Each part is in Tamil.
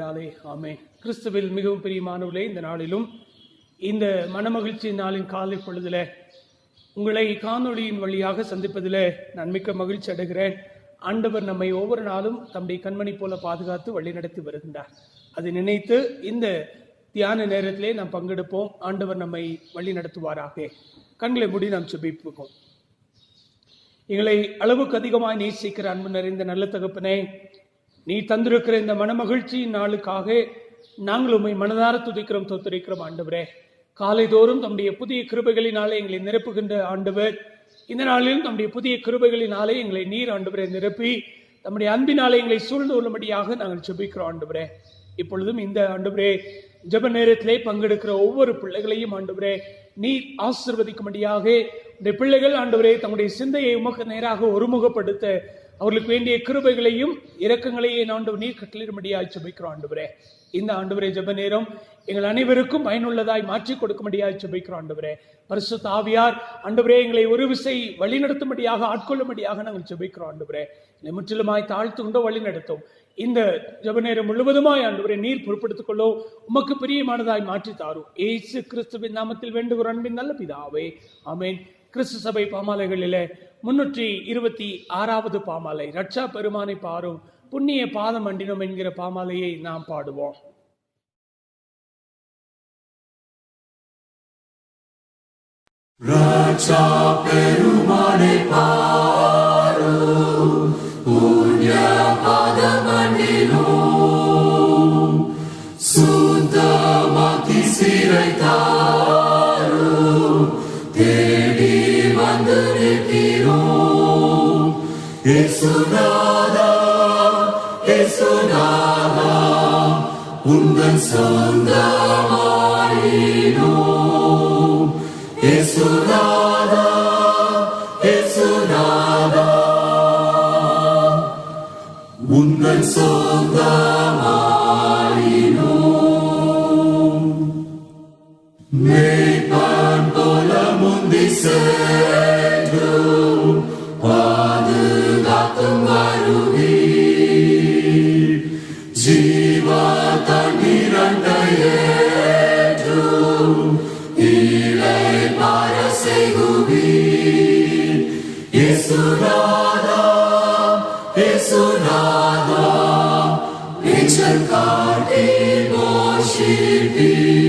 கிருபையினாலே ஆமென். கிறிஸ்துவில் மிகவும் பிரியமானவர்களே, இந்த நாளிலும் இந்த மனமகிழ்ச்சி நாளின் காலை பொழுதுல உங்களை காணொளியின் வழியாக சந்திப்பதில் நான் மிக்க மகிழ்ச்சி அடைகிறேன். ஆண்டவர் நம்மை ஒவ்வொரு நாளும் தம்முடைய கண்மணி போல பாதுகாத்து வழிநடத்தி வருகின்றார். அதை நினைத்து இந்த தியான நேரத்திலே நாம் பங்கெடுப்போம். ஆண்டவர் நம்மை வழி நடத்துவாராக. கண்களை மூடி நாம் ஜெபிப்போம். எங்களை அளவுக்கு அதிகமாய் நேசிக்கிற அன்பு நிறைந்த நல்ல தகப்பனே, நீ தந்திருக்கிற இந்த மனமகிழ்ச்சி நாளுக்காக நாங்கள் உம்மை மனதார துதிக்கிறோம், தோத்தரிக்கிறோம். ஆண்டவரே, காலைதோறும் தம்முடைய புதிய கிருபைகளினாலே எங்களை நிரப்புகின்ற ஆண்டவர், இந்த நாளிலும் தம்முடைய புதிய கிருபைகளினாலே எங்களை நீர் ஆண்டவரை நிரப்பி தம்முடைய அன்பினாலே எங்களை சூழ்ந்து கொள்ளும்படியாக நாங்கள் ஜெபிக்கிறோம். ஆண்டவரே, இப்பொழுதும் இந்த ஆண்டவரே ஜெப நேரத்திலே பங்கெடுக்கிற ஒவ்வொரு பிள்ளைகளையும் ஆண்டவரே நீர் ஆசீர்வதிக்கும்படியாக இந்த பிள்ளைகள் ஆண்டவரே தங்களுடைய சிந்தையை உமக்கு நேராக ஒருமுகப்படுத்த அவர்களுக்கு வேண்டிய கிருபைகளையும் இரக்கங்களையும் ஆண்டவர் நீர் கட்டளிடும்படியாக ஜெபிக்கிறோம். ஆண்டவரே, இந்த ஆண்டவரே ஜெப நேரம் எங்கள் அனைவருக்கும் பயனுள்ளதாய் மாற்றி கொடுக்கும்படியாக ஜெபிக்கிறோம். ஆண்டவரே, பரிசுத்த ஆவியார் ஆண்டவரே எங்களை ஒரு விசை வழி நடத்தும்படியாக ஆட்கொள்ளும்படியாக நாங்கள் ஜெபிக்கிறோம். ஆண்டவரே, என்னை முற்றிலுமாய் தாழ்த்து கொண்டோ வழி நடத்தும். இந்த ஜெப நேரம் முழுவதுமாய் ஆண்டவரே நீர் பொறுப்படுத்திக் கொள்ளோ, உமக்கு பிரியமானதாய் மாற்றி தாரும். இயேசு கிறிஸ்துவின் நாமத்தில் வேண்டுகிற அன்பின் நல்ல பிதாவே, ஆமென். கிறிஸ்து சபை பாமாலைகளிலே 326வது பாமாலை, ரட்சா பெருமானை பாரும் புண்ணிய பாதம் அண்டினோம் என்கிற பாமாலையை நாம் பாடுவோம். ரட்சா பெருமானை பாரும் புண்ணிய பாதம் அண்டினோம், சுத்தமாக்கி சிறைத்தாரும் தேடி வந்து நிற்கிறோம். இயேசுநாதா, இயேசுநாதா, உந்தன் சொந்தமாயினோம். இயேசுநாதா, இயேசுநாதா, உந்தன் சொந்தமாயினோம். மேய்ப்பன் போல முந்தி சென்றும் பாதுகாத்தும் வருவீர். ஜீவ தண்ணீரண்டையேற்றும் இலை பார செய்குவீர். இயேசுநாதா, இயேசுநாதா, நிச்சல் காட்டி போஷிப்பீர்.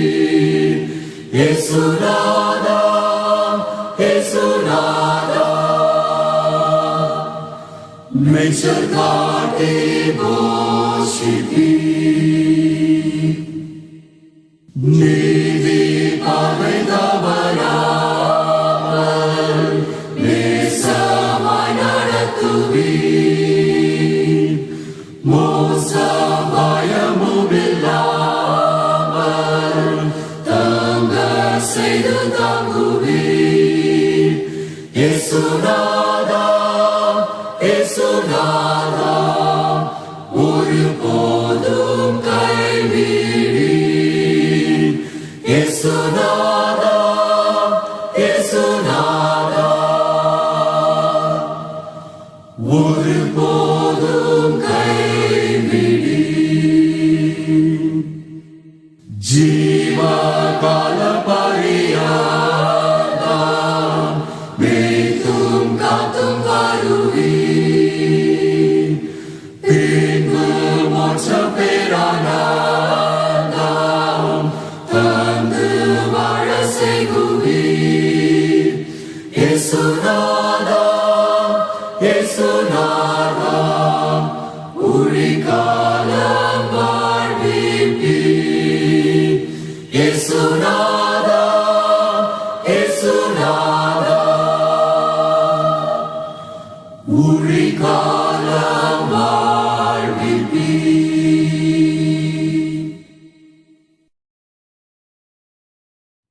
இயேசுநாதா, இயேசுநாதா, நிச்சல் காட்டி போஷிப்பீர். நீதி பார்வை தவறாமல் நேசமாய் நடத்துவீர். மோசம் பயமுமில்லாமல் தங்க செய்து தாங்குவீர். இயேசுநாதா, இயேசுநாதா, ஒரு போதும் கைவிடீர். இயேசுநாதா, இயேசுநாதா, ஒரு போதும் கைவிடீர். ஜீவ கால பரியாதம் மேய்த்தும் காத்தும் வருவீர். பின்பு மோட்ச பேரானந்தம் தந்து வாழ செய்குவீர். இயேசுநாதா, இயேசுநாதா, ஊழிகாலம் வாழ்விப்பீர். இயேசுநாதா, இயேசுநாதா, ஊழிகாலம் வாழ்விப்பீர்.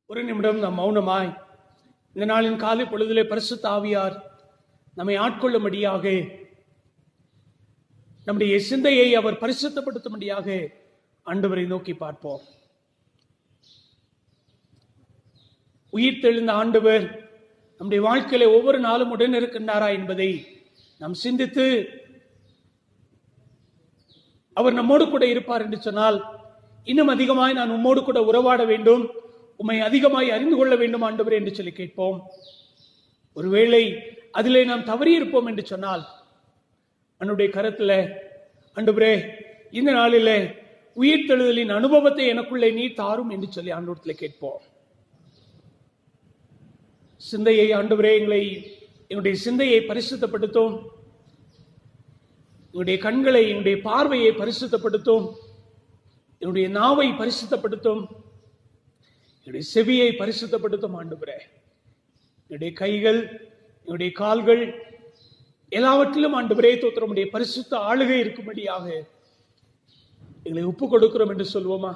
ஒரு நிமிடம் நாம் மௌனமாய் இந்த நாளின் காலை பொழுதிலே பரிசுத்த ஆவியார் நம்மை ஆட்கொள்ளும்படியாக, நம்முடைய சிந்தையை அவர் பரிசுத்தப்படுத்தும்படியாக ஆண்டவரை நோக்கி பார்ப்போம். உயிர் தெழுந்த ஆண்டவர் நம்முடைய வாழ்க்கையில ஒவ்வொரு நாளும் உடன் இருக்கின்றாரா என்பதை நாம் சிந்தித்து அவர் நம்மோடு கூட இருப்பார் என்று சொன்னால், இன்னும் அதிகமாய் நான் உம்மோடு கூட உறவாட வேண்டும், உம்மை அதிகமாய் அறிந்து கொள்ள வேண்டும் ஆண்டவரே என்று சொல்லி கேட்போம். ஒருவேளை அதிலே நாம் தவறி இருப்போம் என்று சொன்னால், அன்னுடைய கரத்துல ஆண்டவரே இந்த நாளிலே உயிர்த்தெழுதலின் அனுபவத்தை எனக்குள்ளே நீ தாரும் என்று சொல்லி ஆண்டவரத்துல கேட்போம். சிந்தையை ஆண்டவரே என்னுடைய சிந்தையை பரிசுத்தப்படுத்தும், என்னுடைய கண்களை, என்னுடைய பார்வையை பரிசுத்தப்படுத்தும், என்னுடைய நாவை பரிசுத்தப்படுத்தும், என்னுடைய செவியை பரிசுத்தப்படுத்தும் ஆண்டவரே. என்னுடைய கைகள், என்னுடைய கால்கள் எல்லாவற்றிலும் ஆண்டவரே தோத்திரம் உடைய பரிசுத்த ஆளுகை இருக்கும்படியாக எங்களை ஒப்பு கொடுக்கிறோம் என்று சொல்வோமா?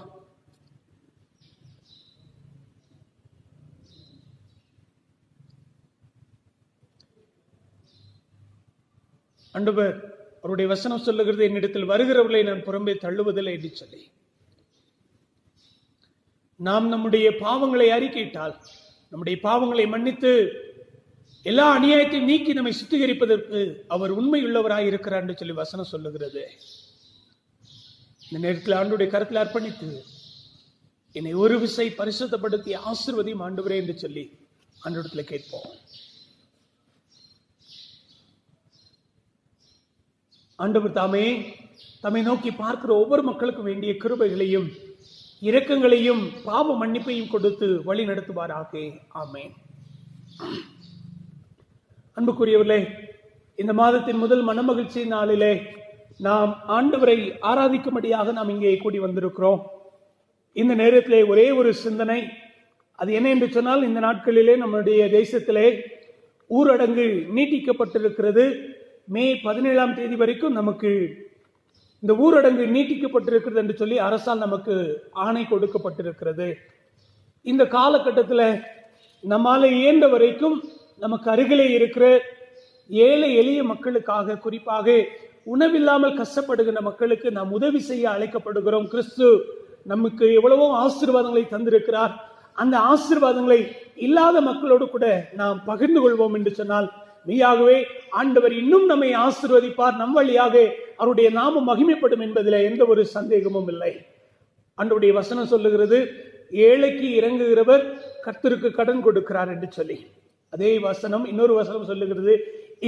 ஆண்டவர் அவருடைய வசனம் சொல்லுகிறது, என்னிடத்தில் வருகிறவர்களை நான் புறம்பே தள்ளுவதில்லை என்று சொல்லி. நாம் நம்முடைய பாவங்களை அறிக்கையிட்டால், நம்முடைய பாவங்களை மன்னித்து எல்லா அநியாயத்தையும் நீக்கி நம்மை சுத்திகரிப்பதற்கு அவர் உண்மையுள்ளவராய் இருக்கிறார் என்று சொல்லி வசனம் சொல்லுகிறது. இந்த நேரத்தில் ஆண்டவருடைய கருத்தில் அர்ப்பணித்து என்னை ஒரு விசை பரிசுத்தப்படுத்தி ஆசீர்வதியும் ஆண்டவரே என்று சொல்லி ஆண்டவரிடத்தில் கேட்போம். ஆண்டவர் தாமே தம்மை நோக்கி பார்க்கிற ஒவ்வொரு மக்களுக்கும் வேண்டிய கிருபைகளையும் இரக்கங்களையும் பாவ மன்னிப்பையும் கொடுத்து வழி நடத்துவாராக. ஆமென். அன்புக்குரியவர்களே, இந்த மாதத்தின் முதல் மனமகிழ்ச்சி நாளிலே நாம் ஆண்டவரை ஆராதிக்கும்படியாக நாம் இங்கே கூடி வந்திருக்கிறோம். இந்த நேரத்திலே ஒரே ஒரு சிந்தனை, அது என்ன என்று சொன்னால், இந்த நாட்களிலே நம்முடைய தேசத்திலே ஊரடங்கு நீட்டிக்கப்பட்டிருக்கிறது. மே 17ஆம் தேதி வரைக்கும் நமக்கு இந்த ஊரடங்கு நீட்டிக்கப்பட்டிருக்கிறது என்று சொல்லி அரசால் நமக்கு ஆணை கொடுக்கப்பட்டிருக்கிறது. இந்த காலகட்டத்தில் நம்மால இயன்ற வரைக்கும் நமக்கு அருகிலே இருக்கிற ஏழை எளிய மக்களுக்காக, குறிப்பாக உணவில்லாமல் கஷ்டப்படுகிற மக்களுக்கு நாம் உதவி செய்ய அழைக்கப்படுகிறோம். கிறிஸ்து நமக்கு எவ்வளவோ ஆசீர்வாதங்களை தந்திருக்கிறார். அந்த ஆசீர்வாதங்களை இல்லாத மக்களோடு கூட நாம் பகிர்ந்து கொள்வோம் என்று சொன்னால், மெய்யாகவே ஆண்டவர் இன்னும் நம்மை ஆசீர்வதிப்பார், நம் வழியாக அவருடைய நாமம் மகிமைப்படும் என்பதில் எந்த ஒரு சந்தேகமும் இல்லை. ஆண்டவருடைய வசனம் சொல்லுகிறது, ஏழைக்கு இறங்குகிறவர் கர்த்தருக்கு கடன் கொடுக்கிறார் என்று சொல்லி. அதே வசனம் இன்னொரு வசனம் சொல்லுகிறது,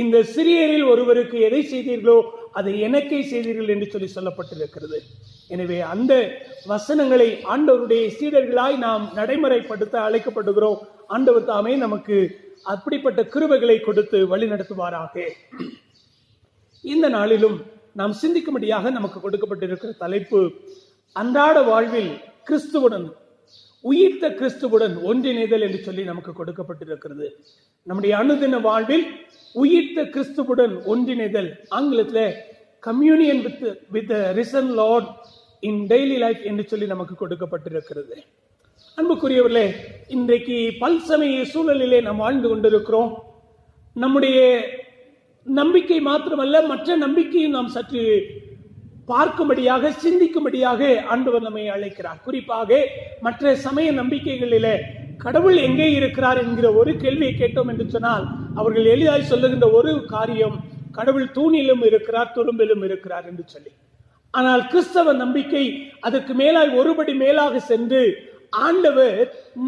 இந்த சிறியரில் ஒருவருக்கு எதை செய்தீர்களோ அதை எனக்கே செய்தீர்கள் என்று சொல்லி சொல்லப்பட்டிருக்கிறது. எனவே அந்த வசனங்களை ஆண்டவருடைய சீடர்களாய் நாம் நடைமுறைப்படுத்த அழைக்கப்படுகிறோம். ஆண்டவர் தாமே நமக்கு அப்படிப்பட்ட கிருபைகளை கொடுத்து வழி நடத்துவாராக. இந்த நாளிலும் நாம் சிந்திக்கும்படியாக நமக்கு கொடுக்கப்பட்டிருக்கிற தலைப்பு, அன்றாட வாழ்வில் கிறிஸ்துவுடன், உயிர்த்த கிறிஸ்துவுடன் ஒன்றிணைதல் என்று சொல்லி நமக்கு கொடுக்கப்பட்டிருக்கிறது. நம்முடைய அனுதின வாழ்வில் உயிர்த்த கிறிஸ்துவுடன் ஒன்றிணைதல், ஆங்கிலத்தில் communion with the risen Lord in daily life என்று சொல்லி நமக்கு கொடுக்கப்பட்டிருக்கிறது. அன்புக்குரியவர்களே, இன்றைக்கு பல்சமய சூழலிலே நாம் வாழ்ந்து கொண்டிருக்கிறோம். நம்முடைய நம்பிக்கை மாத்திரமல்ல, மற்ற நம்பிக்கையும் நாம் சற்று பார்க்கும்படியாக, சிந்திக்கும்படியாக ஆண்டவர் நம்மை அழைக்கிறார். குறிப்பாக மற்ற சமய நம்பிக்கைகளிலே கடவுள் எங்கே இருக்கிறார் என்கிற ஒரு கேள்வியை கேட்டோம் என்று சொன்னால், அவர்கள் எளிதாய் சொல்லுகின்ற ஒரு காரியம், கடவுள் தூணிலும் இருக்கிறார், துரும்பிலும் இருக்கிறார் என்று சொல்லி. ஆனால் கிறிஸ்தவ நம்பிக்கை அதற்கு மேலாய் ஒருபடி மேலாக சென்று, ஆண்டவர்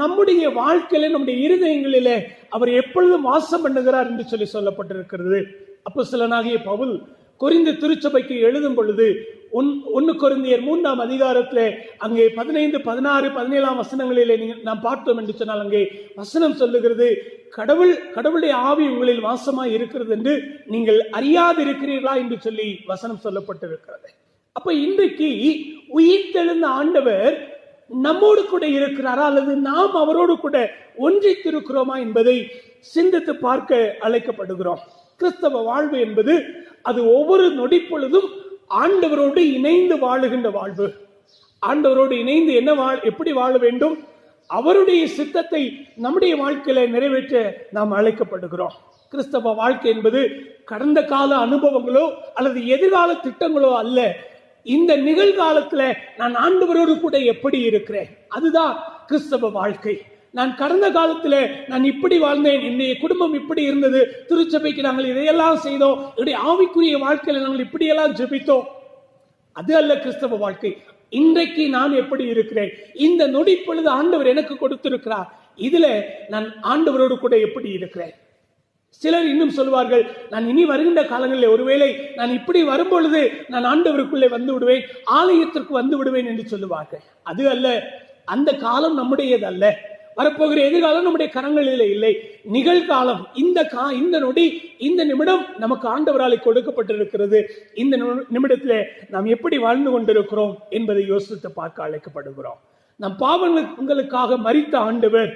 நம்முடைய வாழ்க்கையில, நம்முடைய இருதயங்களிலே அவர் எப்பொழுதும் வாசம் பண்ணுகிறார் என்று சொல்லி சொல்லப்பட்டிருக்கிறது. அப்போஸ்தலனாகிய பவுல் கொரிந்து திருச்சபைக்கு எழுதும் பொழுது 1 கொரிந்தியர் 3ஆம் அதிகாரத்திலே அங்கே 15, 16, 17ஆம் வசனங்களிலே நாம் பார்த்தோம் என்று சொன்னால், அங்கே வசனம் சொல்லுகிறது, கடவுளுடைய ஆவி உங்களில் வாசமாய் இருக்கிறது என்று நீங்கள் அறியாது இருக்கிறீர்களா என்று சொல்லி வசனம் சொல்லப்பட்டிருக்கிறது. அப்ப இன்றைக்கு உயிர்த்தெழுந்த ஆண்டவர் நம்மோடு கூட இருக்கிறாரா, அல்லது நாம் அவரோடு கூட ஒன்றித்திருக்கிறோமா என்பதை சிந்தித்து பார்க்க அழைக்கப்படுகிறோம். கிறிஸ்தவ வாழ்வு என்பது அது ஒவ்வொரு நொடி பொழுதும் ஆண்டவரோடு இணைந்து வாழுகின்ற வாழ்வு. ஆண்டவரோடு இணைந்து எப்படி வாழ வேண்டும், அவருடைய சித்தத்தை நம்முடைய வாழ்க்கையில நிறைவேற்ற நாம் அழைக்கப்படுகிறோம். கிறிஸ்தவ வாழ்க்கை என்பது கடந்த கால அனுபவங்களோ அல்லது எதிர்கால திட்டங்களோ அல்ல. இந்த நிகழ்காலத்துல நான் ஆண்டவரோடு கூட எப்படி இருக்கிறேன், அதுதான் கிறிஸ்தவ வாழ்க்கை. நான் கடந்த காலத்துல நான் இப்படி வாழ்ந்தேன், என்னுடைய குடும்பம் இப்படி இருந்தது, திருச்சபைக்கு நாங்கள் இதையெல்லாம் செய்தோம், என்னுடைய ஆவிக்குரிய வாழ்க்கையில நாங்கள் இப்படியெல்லாம் ஜெபித்தோம், அது அல்ல கிறிஸ்தவ வாழ்க்கை. இன்றைக்கு நான் எப்படி இருக்கிறேன், இந்த நொடி பொழுது ஆண்டவர் எனக்கு கொடுத்திருக்கிறார், இதுல நான் ஆண்டவரோடு கூட எப்படி இருக்கிறேன். சிலர் இன்னும் சொல்வார்கள், நான் இனி வருகின்ற காலங்களில் ஒருவேளை நான் இப்படி வரும்பொழுது நான் ஆண்டவருக்குள்ளே வந்து விடுவேன், ஆலயத்திற்கு வந்து விடுவேன் என்று சொல்லுவார்கள். அது அல்ல. அந்த காலம் நம்முடையது அல்ல. வரப்போகிற எதிர்காலம் நம்முடைய கரங்களில் இல்லை. நிகழ்காலம், இந்த நொடி, இந்த நிமிடம் நமக்கு ஆண்டவரால் கொடுக்கப்பட்டிருக்கிறது. இந்த நிமிடத்தில் நாம் எப்படி வாழ்ந்து கொண்டிருக்கிறோம் என்பதை யோசித்து பார்க்க அழைக்கப்படுகிறோம். நம் பாவங்களுக்காக மரித்த ஆண்டவர்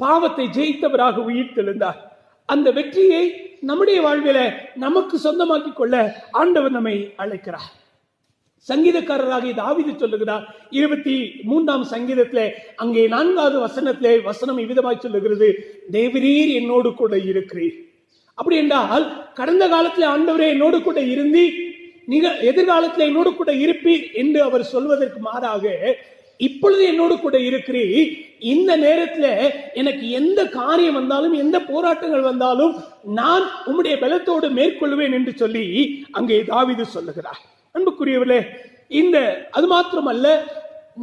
பாவத்தை ஜெயித்தவராக உயிர்த்தெழுந்தார். அந்த வெற்றியை நம்முடைய வாழ்வில நமக்கு சொந்தமாக்கி கொள்ள ஆண்டவர் நம்மை அழைக்கிறார். சங்கீதக்காரராகிய தாவீது சொல்லுகிறார் 23ஆம் சங்கீதத்திலே, அங்கே 4வது வசனத்திலே வசனம் இவ்விதமாய் சொல்லுகிறது, தேவரீர் என்னோடு கூட இருக்கிறீர். அப்படி என்றால் கடந்த காலத்தில் ஆண்டவரே என்னோடு கூட இருந்தி எதிர்காலத்தில் என்னோடு கூட இருப்பீர் என்று அவர் சொல்வதற்கு மாறாக, இப்பொழுது என்னோடு கூட இருக்கிறீர், இந்த நேரத்தில் எனக்கு எந்த காரியம் வந்தாலும் எந்த போராட்டங்கள் வந்தாலும் நான் உம்முடைய பலத்தோடு மேற்கொள்வேன் என்று சொல்லி அங்கே தாவீது சொல்லுகிறார். அன்புக்குரியவர்களே, அது மாத்திரமல்ல,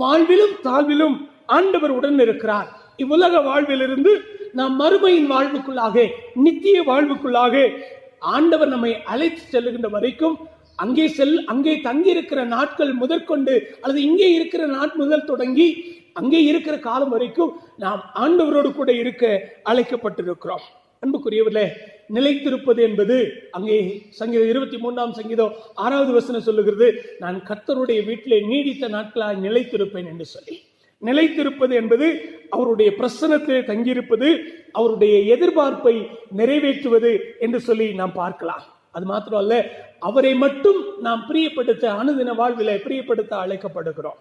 வாழ்விலும் தாழ்விலும் ஆண்டவர் உடன் இருக்கிறார். இவ்வுலக வாழ்விலிருந்து நாம் மறுமையின் வாழ்வுக்குள்ளாக, நித்திய வாழ்வுக்குள்ளாக ஆண்டவர் நம்மை அழைத்து செல்லுகின்ற வரைக்கும் அங்கே தங்கி இருக்கிற நாட்கள் முதற்கொண்டு, அல்லது இங்கே இருக்கிற நாட் முதல் தொடங்கி அங்கே இருக்கிற காலம் வரைக்கும் நாம் ஆண்டவரோடு கூட இருக்க அழைக்கப்பட்டிருக்கிறோம். அன்புக்குரியவர்களே, நிலைத்திருப்பது என்பது அங்கே சங்கீதம் 23ஆம் சங்கீதம் 6வது வசனம் சொல்லுகிறது, நான் கர்த்தருடைய வீட்டிலே நீடித்த நாட்களாய் நிலைத்திருப்பேன் என்று சொல்லி. நிலைத்திருப்பது என்பது அவருடைய பிரசன்னத்தில் தங்கியிருப்பது, அவருடைய எதிர்பார்ப்பை நிறைவேற்றுவது என்று சொல்லி நாம் பார்க்கலாம். அது மாத்திரம் அல்ல, அவரை மட்டும் நாம் பிரியப்படுத்த, அனுதின வாழ்வில பிரியப்படுத்த அழைக்கப்படுகிறோம்.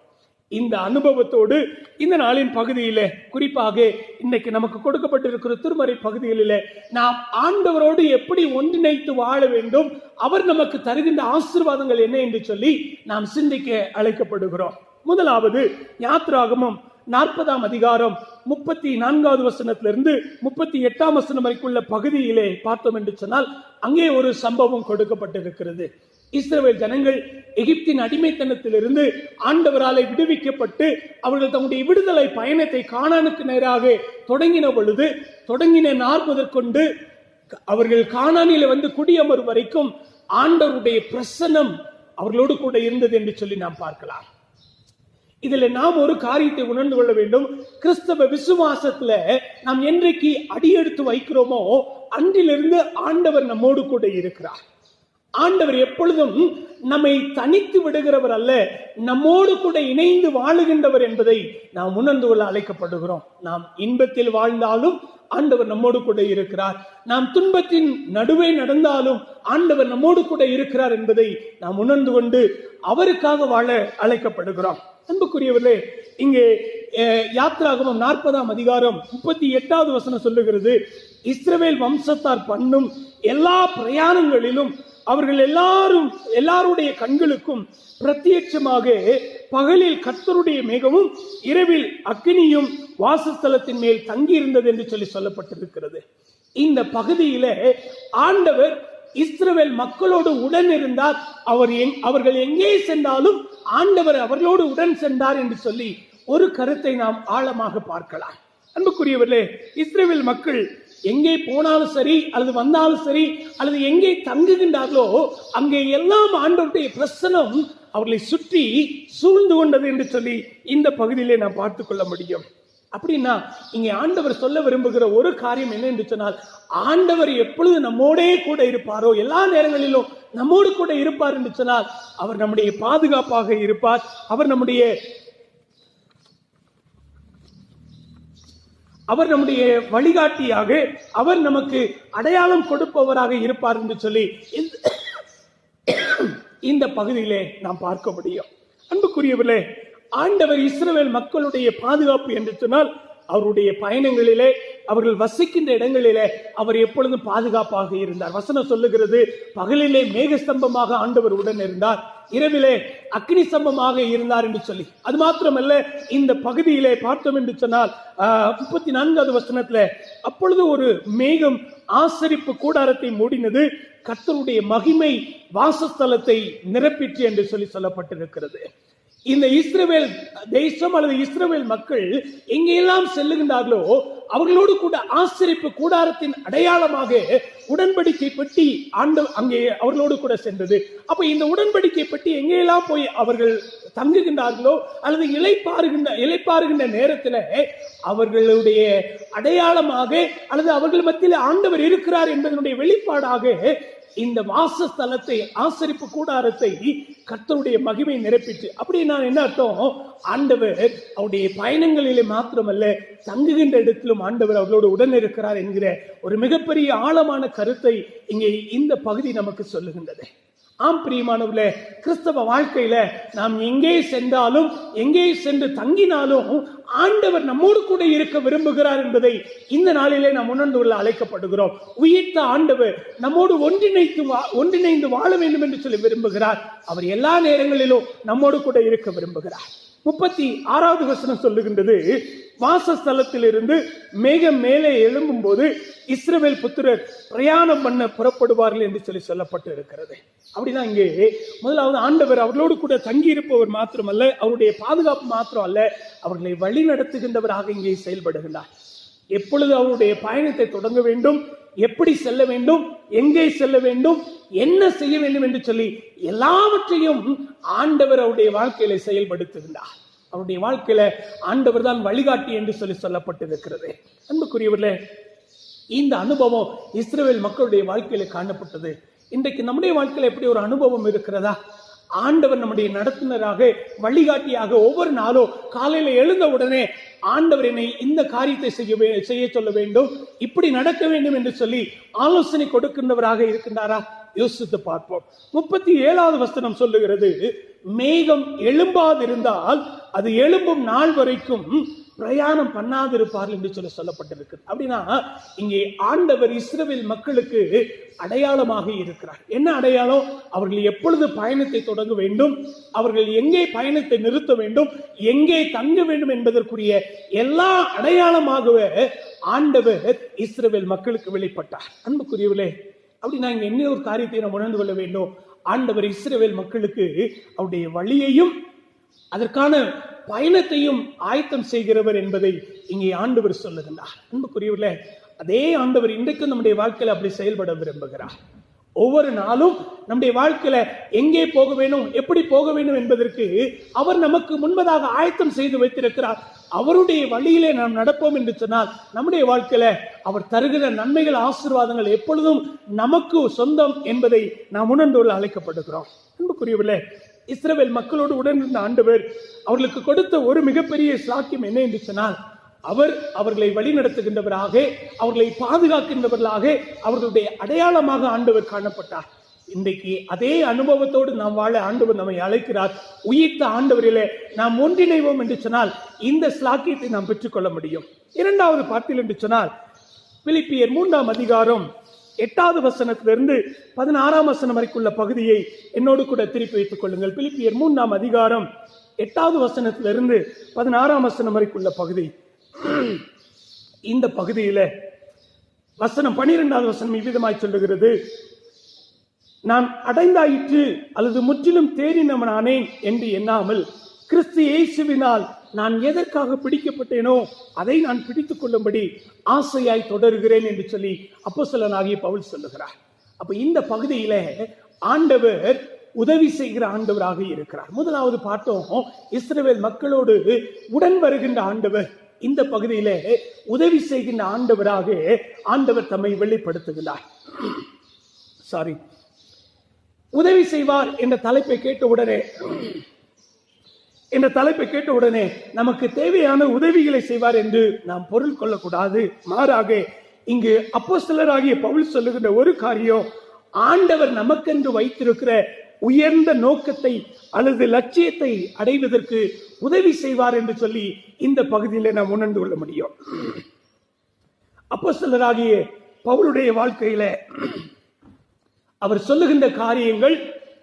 இந்த அனுபவத்தோடு இந்த நாளின் பகுதியில, குறிப்பாக இன்னைக்கு நமக்கு கொடுக்கப்பட்டிருக்கிற திருமறை பகுதிகளில நாம் ஆண்டவரோடு எப்படி ஒன்றிணைத்து வாழ வேண்டும், அவர் நமக்கு தருகின்ற ஆசீர்வாதங்கள் என்ன என்று சொல்லி நாம் சிந்திக்க அழைக்கப்படுகிறோம். முதலாவது, யாத்திராகமம் 40ஆம் அதிகாரம் 34வது வசனத்திலிருந்து 38ஆம் வசனம் வரைக்குள்ள பகுதியிலே பார்த்தோம் என்று சொன்னால், அங்கே ஒரு சம்பவம் கொடுக்கப்பட்டிருக்கிறது. இஸ்ரவேல் ஜனங்கள் எகிப்தின் அடிமைத்தனத்திலிருந்து ஆண்டவராலே விடுவிக்கப்பட்டு அவர்கள் தங்களுடைய விடுதலை பயணத்தை கானானுக்கு நேராக தொடங்கின பொழுது, தொடங்கின நாள் முதற்கொண்டு அவர்கள் கானானில வந்து குடியமர் வரைக்கும் ஆண்டவருடைய பிரசன்னம் அவர்களோடு கூட இருந்தது என்று சொல்லி நாம் பார்க்கலாம். இதுல நாம் ஒரு காரியத்தை உணர்ந்து கொள்ள வேண்டும். கிறிஸ்தவ விசுவாசத்துல நாம் என்றைக்கு அடியெடுத்து வைக்கிறோமோ அன்றிலிருந்து ஆண்டவர் நம்மோடு கூட இருக்கிறார். ஆண்டவர் எப்பொழுதும் நம்மை தனித்து விடுகிறவர் அல்ல, நம்மோடு கூட இணைந்து வாழுகின்றவர் என்பதை நாம் உணர்ந்து கொள்ள அழைக்கப்படுகிறோம். நாம் இன்பத்தில் வாழ்ந்தாலும் ஆண்டவர் நம்மோடு கூட இருக்கிறார், நாம் துன்பத்தின் நடுவே நடந்தாலும் ஆண்டவர் நம்மோடு கூட இருக்கிறார் என்பதை நாம் உணர்ந்து கொண்டு அவருக்காக வாழ அழைக்கப்படுகிறோம். அன்புக்குரியவர்களே, இங்கே யாத்திராகமம் 40ஆம் அதிகாரம் 38வது வசனம் சொல்லுகிறது, இஸ்ரவேல் வம்சத்தார் பண்ணும் எல்லா பிரயாணங்களிலும் அவர்கள் எல்லாருடைய கண்களுக்கும் பிரத்யட்சமாக பகலில் கர்த்தருடைய மேகமும் இரவில் அக்கினியும் வாசஸ்தலத்தின் மேல் தங்கி இருந்தது என்று சொல்லி சொல்லப்பட்டிருக்கிறது. இந்த பகுதியில ஆண்டவர் இஸ்ரவேல் மக்களோடு உடன் இருந்தார். அவர்கள் எங்கே சென்றாலும் ஆண்டவர் அவர்களோடு உடன் சென்றார் என்று சொல்லி ஒரு கருத்தை நாம் ஆழமாக பார்க்கலாம். அன்புக்குரியவர்களே, இஸ்ரவேல் மக்கள் எங்கே போனாலும் சரி, அல்லது வந்தாலும் சரி, அல்லது எங்கே தங்குகின்றார்களோ அங்கே எல்லாம் ஆண்டவருடைய பிரசன்னம் அவர்களை சுற்றி சூழ்ந்து கொண்டது என்று சொல்லி இந்த பகுதியிலே நாம் பார்த்துக் கொள்ள முடியும். அப்படின்னா இங்கே ஆண்டவர் சொல்ல விரும்புகிற ஒரு காரியம் என்ன என்று சொன்னால், ஆண்டவர் எப்பொழுது நம்மோடே கூட இருப்பாரோ, எல்லா நேரங்களிலும் நம்மோடு கூட இருப்பார் என்று சொன்னால் அவர் நம்முடைய பாதுகாப்பாக இருப்பார், அவர் நம்முடைய வழிகாட்டியாக, அவர் நமக்கு அடையாளம் கொடுப்பவராக இருப்பார் என்று சொல்லி இந்த பகுதியிலே நாம் பார்க்க முடியும். அன்புக்குரியவர்களே, ஆண்டவர் இஸ்ரவேல் மக்களுடைய பாதுகாப்பு என்று சொன்னால் அவருடைய பயணங்களிலே, அவர்கள் வசிக்கின்ற இடங்களிலே அவர் எப்பொழுதும் பாதுகாப்பாக இருந்தார். வசனம் சொல்லுகிறது, பகலிலே மேகஸ்தம்பமாக ஆண்டவர் உடன் இருந்தார், இரவிலே அக்னி ஸ்தம்பமாக இருந்தார் என்று சொல்லி. அது மாத்திரமல்ல, இந்த பகுதியிலே பார்த்தோம் என்று சொன்னால் 34வது வசனத்துல, அப்பொழுது ஒரு மேகம் ஆசரிப்பு கூடாரத்தை மூடினது, கர்த்தருடைய மகிமை வாசஸ்தலத்தை நிரப்பிற்று என்று சொல்லி சொல்லப்பட்டிருக்கிறது. இந்த இஸ்ரவேல் தேசம் அல்லது இஸ்ரவேல் மக்கள் எங்கெல்லாம் செல்லுகின்றார்களோ அவர்களோடு கூட ஆசரிப்பு கூடாரத்தின் அடையாளமாக உடன்படிக்கை பெட்டி அங்கே அவர்களோடு கூட சென்றது. அப்ப இந்த உடன்படிக்கை பெட்டி எங்கெல்லாம் போய் அவர்கள் தங்குகின்றார்களோ அல்லது இளைப்பாறுகின்ற நேரத்தில் அவர்களுடைய அடையாளமாக அல்லது அவர்கள் மத்தியில் ஆண்டவர் இருக்கிறார் என்பதனுடைய வெளிப்பாடாக இந்த வாசஸ்தலத்தை, ஆசரிப்பு கூடாரத்தை கர்த்தருடைய மகிமை நிரப்பிட்டு, அப்படி நான் என்ன அர்த்தம், ஆண்டவர் அவருடைய பயணங்களிலே மாத்திரமல்ல தங்குகின்ற இடத்திலும் ஆண்டவர் அவர்களோடு உடன் இருக்கிறார் என்கிற ஒரு மிகப்பெரிய ஆழமான கருத்தை இங்கே இந்த பகுதி நமக்கு சொல்லுகின்றது. ஆம் பிரியமானவர்களே, கிறிஸ்தவ வாழ்க்கையில நாம் எங்கே சென்றாலும் எங்கே சென்று தங்கினாலும் ஆண்டவர் நம்மோடு கூட இருக்க விரும்புகிறார் என்பதை இந்த நாளிலே நாம் உணர்ந்து கொள்ள அழைக்கப்படுகிறோம். உயிர்த்த ஆண்டவர் நம்மோடு ஒன்றிணைந்து வாழ வேண்டும் என்று சொல்லி விரும்புகிறார். அவர் எல்லா நேரங்களிலும் நம்மோடு கூட இருக்க விரும்புகிறார். 36வது வசனம் சொல்லுகின்றது, வாசஸ்தலத்தில் இருந்து மேகம் மேலே எழும்பும் போது இஸ்ரவேல் புத்திரர் பிரயாணம் பண்ண புறப்படுவார்கள் என்று சொல்லி சொல்லப்பட்டு இருக்கிறது. அப்படிதான் இங்கே முதலாவது ஆண்டவர் அவர்களோடு கூட தங்கி இருப்பவர் மாத்திரமல்ல, அவருடைய பாதுகாப்பு மாத்திரம் அல்ல, அவர்களை வழி நடத்துகின்றவராக இங்கே செயல்படுகின்றார். எப்பொழுது அவருடைய பயணத்தை தொடங்க வேண்டும், எப்படி செல்ல வேண்டும், எங்கே செல்ல வேண்டும், என்ன செய்ய வேண்டும் என்று சொல்லி எல்லாவற்றையும் ஆண்டவர் அவருடைய வாழ்க்கையில செயல்படுத்துகின்றார். அவருடைய வாழ்க்கையில ஆண்டவர் தான் வழிகாட்டி என்று சொல்லி சொல்லப்பட்டிருக்கிறது. அன்புக்குரியவர்களே, இந்த அனுபவம் இஸ்ரவேல் மக்களுடைய வாழ்க்கையில காணப்பட்டது. இன்றைக்கு நம்முடைய வாழ்க்கையில எப்படி ஒரு அனுபவம் இருக்கிறதா? ஆண்டவர் நம்முடைய நடத்துனராக, வழிகாட்டியாக ஒவ்வொரு நாளும் காலையில எழுந்த உடனே ஆண்டவர் என்னை இந்த காரியத்தை செய்ய சொல்ல வேண்டும், இப்படி நடக்க வேண்டும் என்று சொல்லி ஆலோசனை கொடுக்கின்றவராக இருக்கின்றாரா? யோசித்து பார்ப்போம். 37வது வசனம் சொல்லுகிறது, மேகம் எழும்பாதிருந்தால் அது எழும்பும் நாள் வரைக்கும் பிரயாணம் பண்ணாதிருப்பார்கள் என்று சொல்லி சொல்லப்பட்டிருக்கு. அப்படின்னா இங்கே ஆண்டவர் இஸ்ரவேல் மக்களுக்கு அடையாளமாக இருக்கிறார். என்ன அடையாளம்? அவர்கள் எப்பொழுது பயணத்தை தொடங்க வேண்டும், அவர்கள் எங்கே பயணத்தை நிறுத்த வேண்டும், எங்கே தங்க வேண்டும் என்பதற்குரிய எல்லா அடையாளமாகவே ஆண்டவர் இஸ்ரவேல் மக்களுக்கு வெளிப்பட்டார். அன்புக்குரியவர்களே, அப்படின்னா இங்க என்ன ஒரு காரியத்தை நாம் உணர்ந்து கொள்ள வேண்டும். ஆண்டவர் இஸ்ரவேல் மக்களுக்கு அவருடைய வழியையும் அதற்கான பயணத்தையும் ஆயத்தம் செய்கிறவர் என்பதை இங்கே ஆண்டவர் சொல்லுகின்றார். அன்புக்குரியவர்களே, அதே ஆண்டவர் இன்றைக்கும் நம்முடைய வாழ்க்கையில அப்படி செயல்பட விரும்புகிறார். ஒவ்வொரு நாளும் நம்முடைய வாழ்க்கையில எங்கே போக வேண்டும், எப்படி போக வேண்டும் என்பதற்கு அவர் நமக்கு முன்பதாக ஆயத்தம் செய்து வைத்திருக்கிறார். அவருடைய வழியிலே நாம் நடப்போம் என்று சொன்னால் நம்முடைய வாழ்க்கையில அவர் தருகிற நன்மைகள், ஆசீர்வாதங்கள் எப்பொழுதும் நமக்கு சொந்தம் என்பதை நாம் உணர்ந்து கொள்ள அழைக்கப்படுகிறோம். அன்புக்குரியவர்களே, இஸ்ரவேல் மக்களோடு உடன் இருந்த ஆண்டவர் அவர்களுக்கு கொடுத்த ஒரு மிகப்பெரிய சாக்கியம் என்ன என்று சொன்னால், அவர்களை வழி நடத்துகின்றவராக, அவர்களை பாதுகாக்கின்றவர்களாக, அவர்களுடைய அடையாளமாக ஆண்டவர் காணப்பட்டார். இன்றைக்கு அதே அனுபவத்தோடு நாம் வாழ ஆண்டவர் நம்மை அழைக்கிறார். உயிர்த்த ஆண்டவரிலே நாம் ஒன்றிணைவோம் என்று சொன்னால் இந்த ஸ்லாக்கியத்தை நாம் பெற்றுக்கொள்ள முடியும். இரண்டாவது பார்த்தீர்கள் என்று சொன்னால், பிலிப்பியர் 3ஆம் அதிகாரம் 8வது வசனத்திலிருந்து 16ஆம் வசனம் வரைக்குள்ள பகுதியை என்னோடு கூட திருப்பி வைத்துக் கொள்ளுங்கள். பிலிப்பியர் 3ஆம் அதிகாரம் 8வது வசனத்திலிருந்து 16ஆம் வசனம் வரைக்குள்ள பகுதி. இந்த பகுதியில வசனம் 12வது வசனம் இவ்விதமாய் சொல்லுகிறது, நான் அடைந்தாயிற்று அல்லது முற்றிலும் தேறினவனானேன் என்று எண்ணாமல் கிறிஸ்து இயேசுவினால் நான் எதற்காக பிடிக்கப்பட்டேனோ அதை நான் பிடித்துக் கொள்ளும்படி ஆசையாய் தொடர்கிறேன் என்று சொல்லி அப்போஸ்தலனாகிய பவுல் சொல்லுகிறார். அப்ப இந்த பகுதியில ஆண்டவர் உதவி செய்கிற ஆண்டவராக இருக்கிறார். முதலாவது பார்த்தோம், இஸ்ரவேல் மக்களோடு உடன் வருகின்ற ஆண்டவர். இந்த பகுதியில உதவி செய்கின்ற ஆண்டவராக ஆண்டவர் தம்மை வெளிப்படுத்துகிறார். உதவி செய்வார் என்ற தலைப்பை கேட்ட உடனே நமக்கு தேவையான உதவிகளை செய்வார் என்று நாம் பொருள் கொள்ளக்கூடாது. மாறாக இங்கு அப்போஸ்தலராகிய பவுல் சொல்லுகின்ற ஒரு காரியம், ஆண்டவர் நமக்கென்று வைத்திருக்கிற உயர்ந்த நோக்கத்தை அல்லது லட்சியத்தை அடைவதற்கு உதவி செய்வார் என்று சொல்லி இந்த பகுதியில் நாம் உணர்ந்து கொள்ள முடியும். அப்போஸ்தலராகிய பவுலுடைய வாழ்க்கையில அவர் சொல்லுகின்ற காரியங்கள்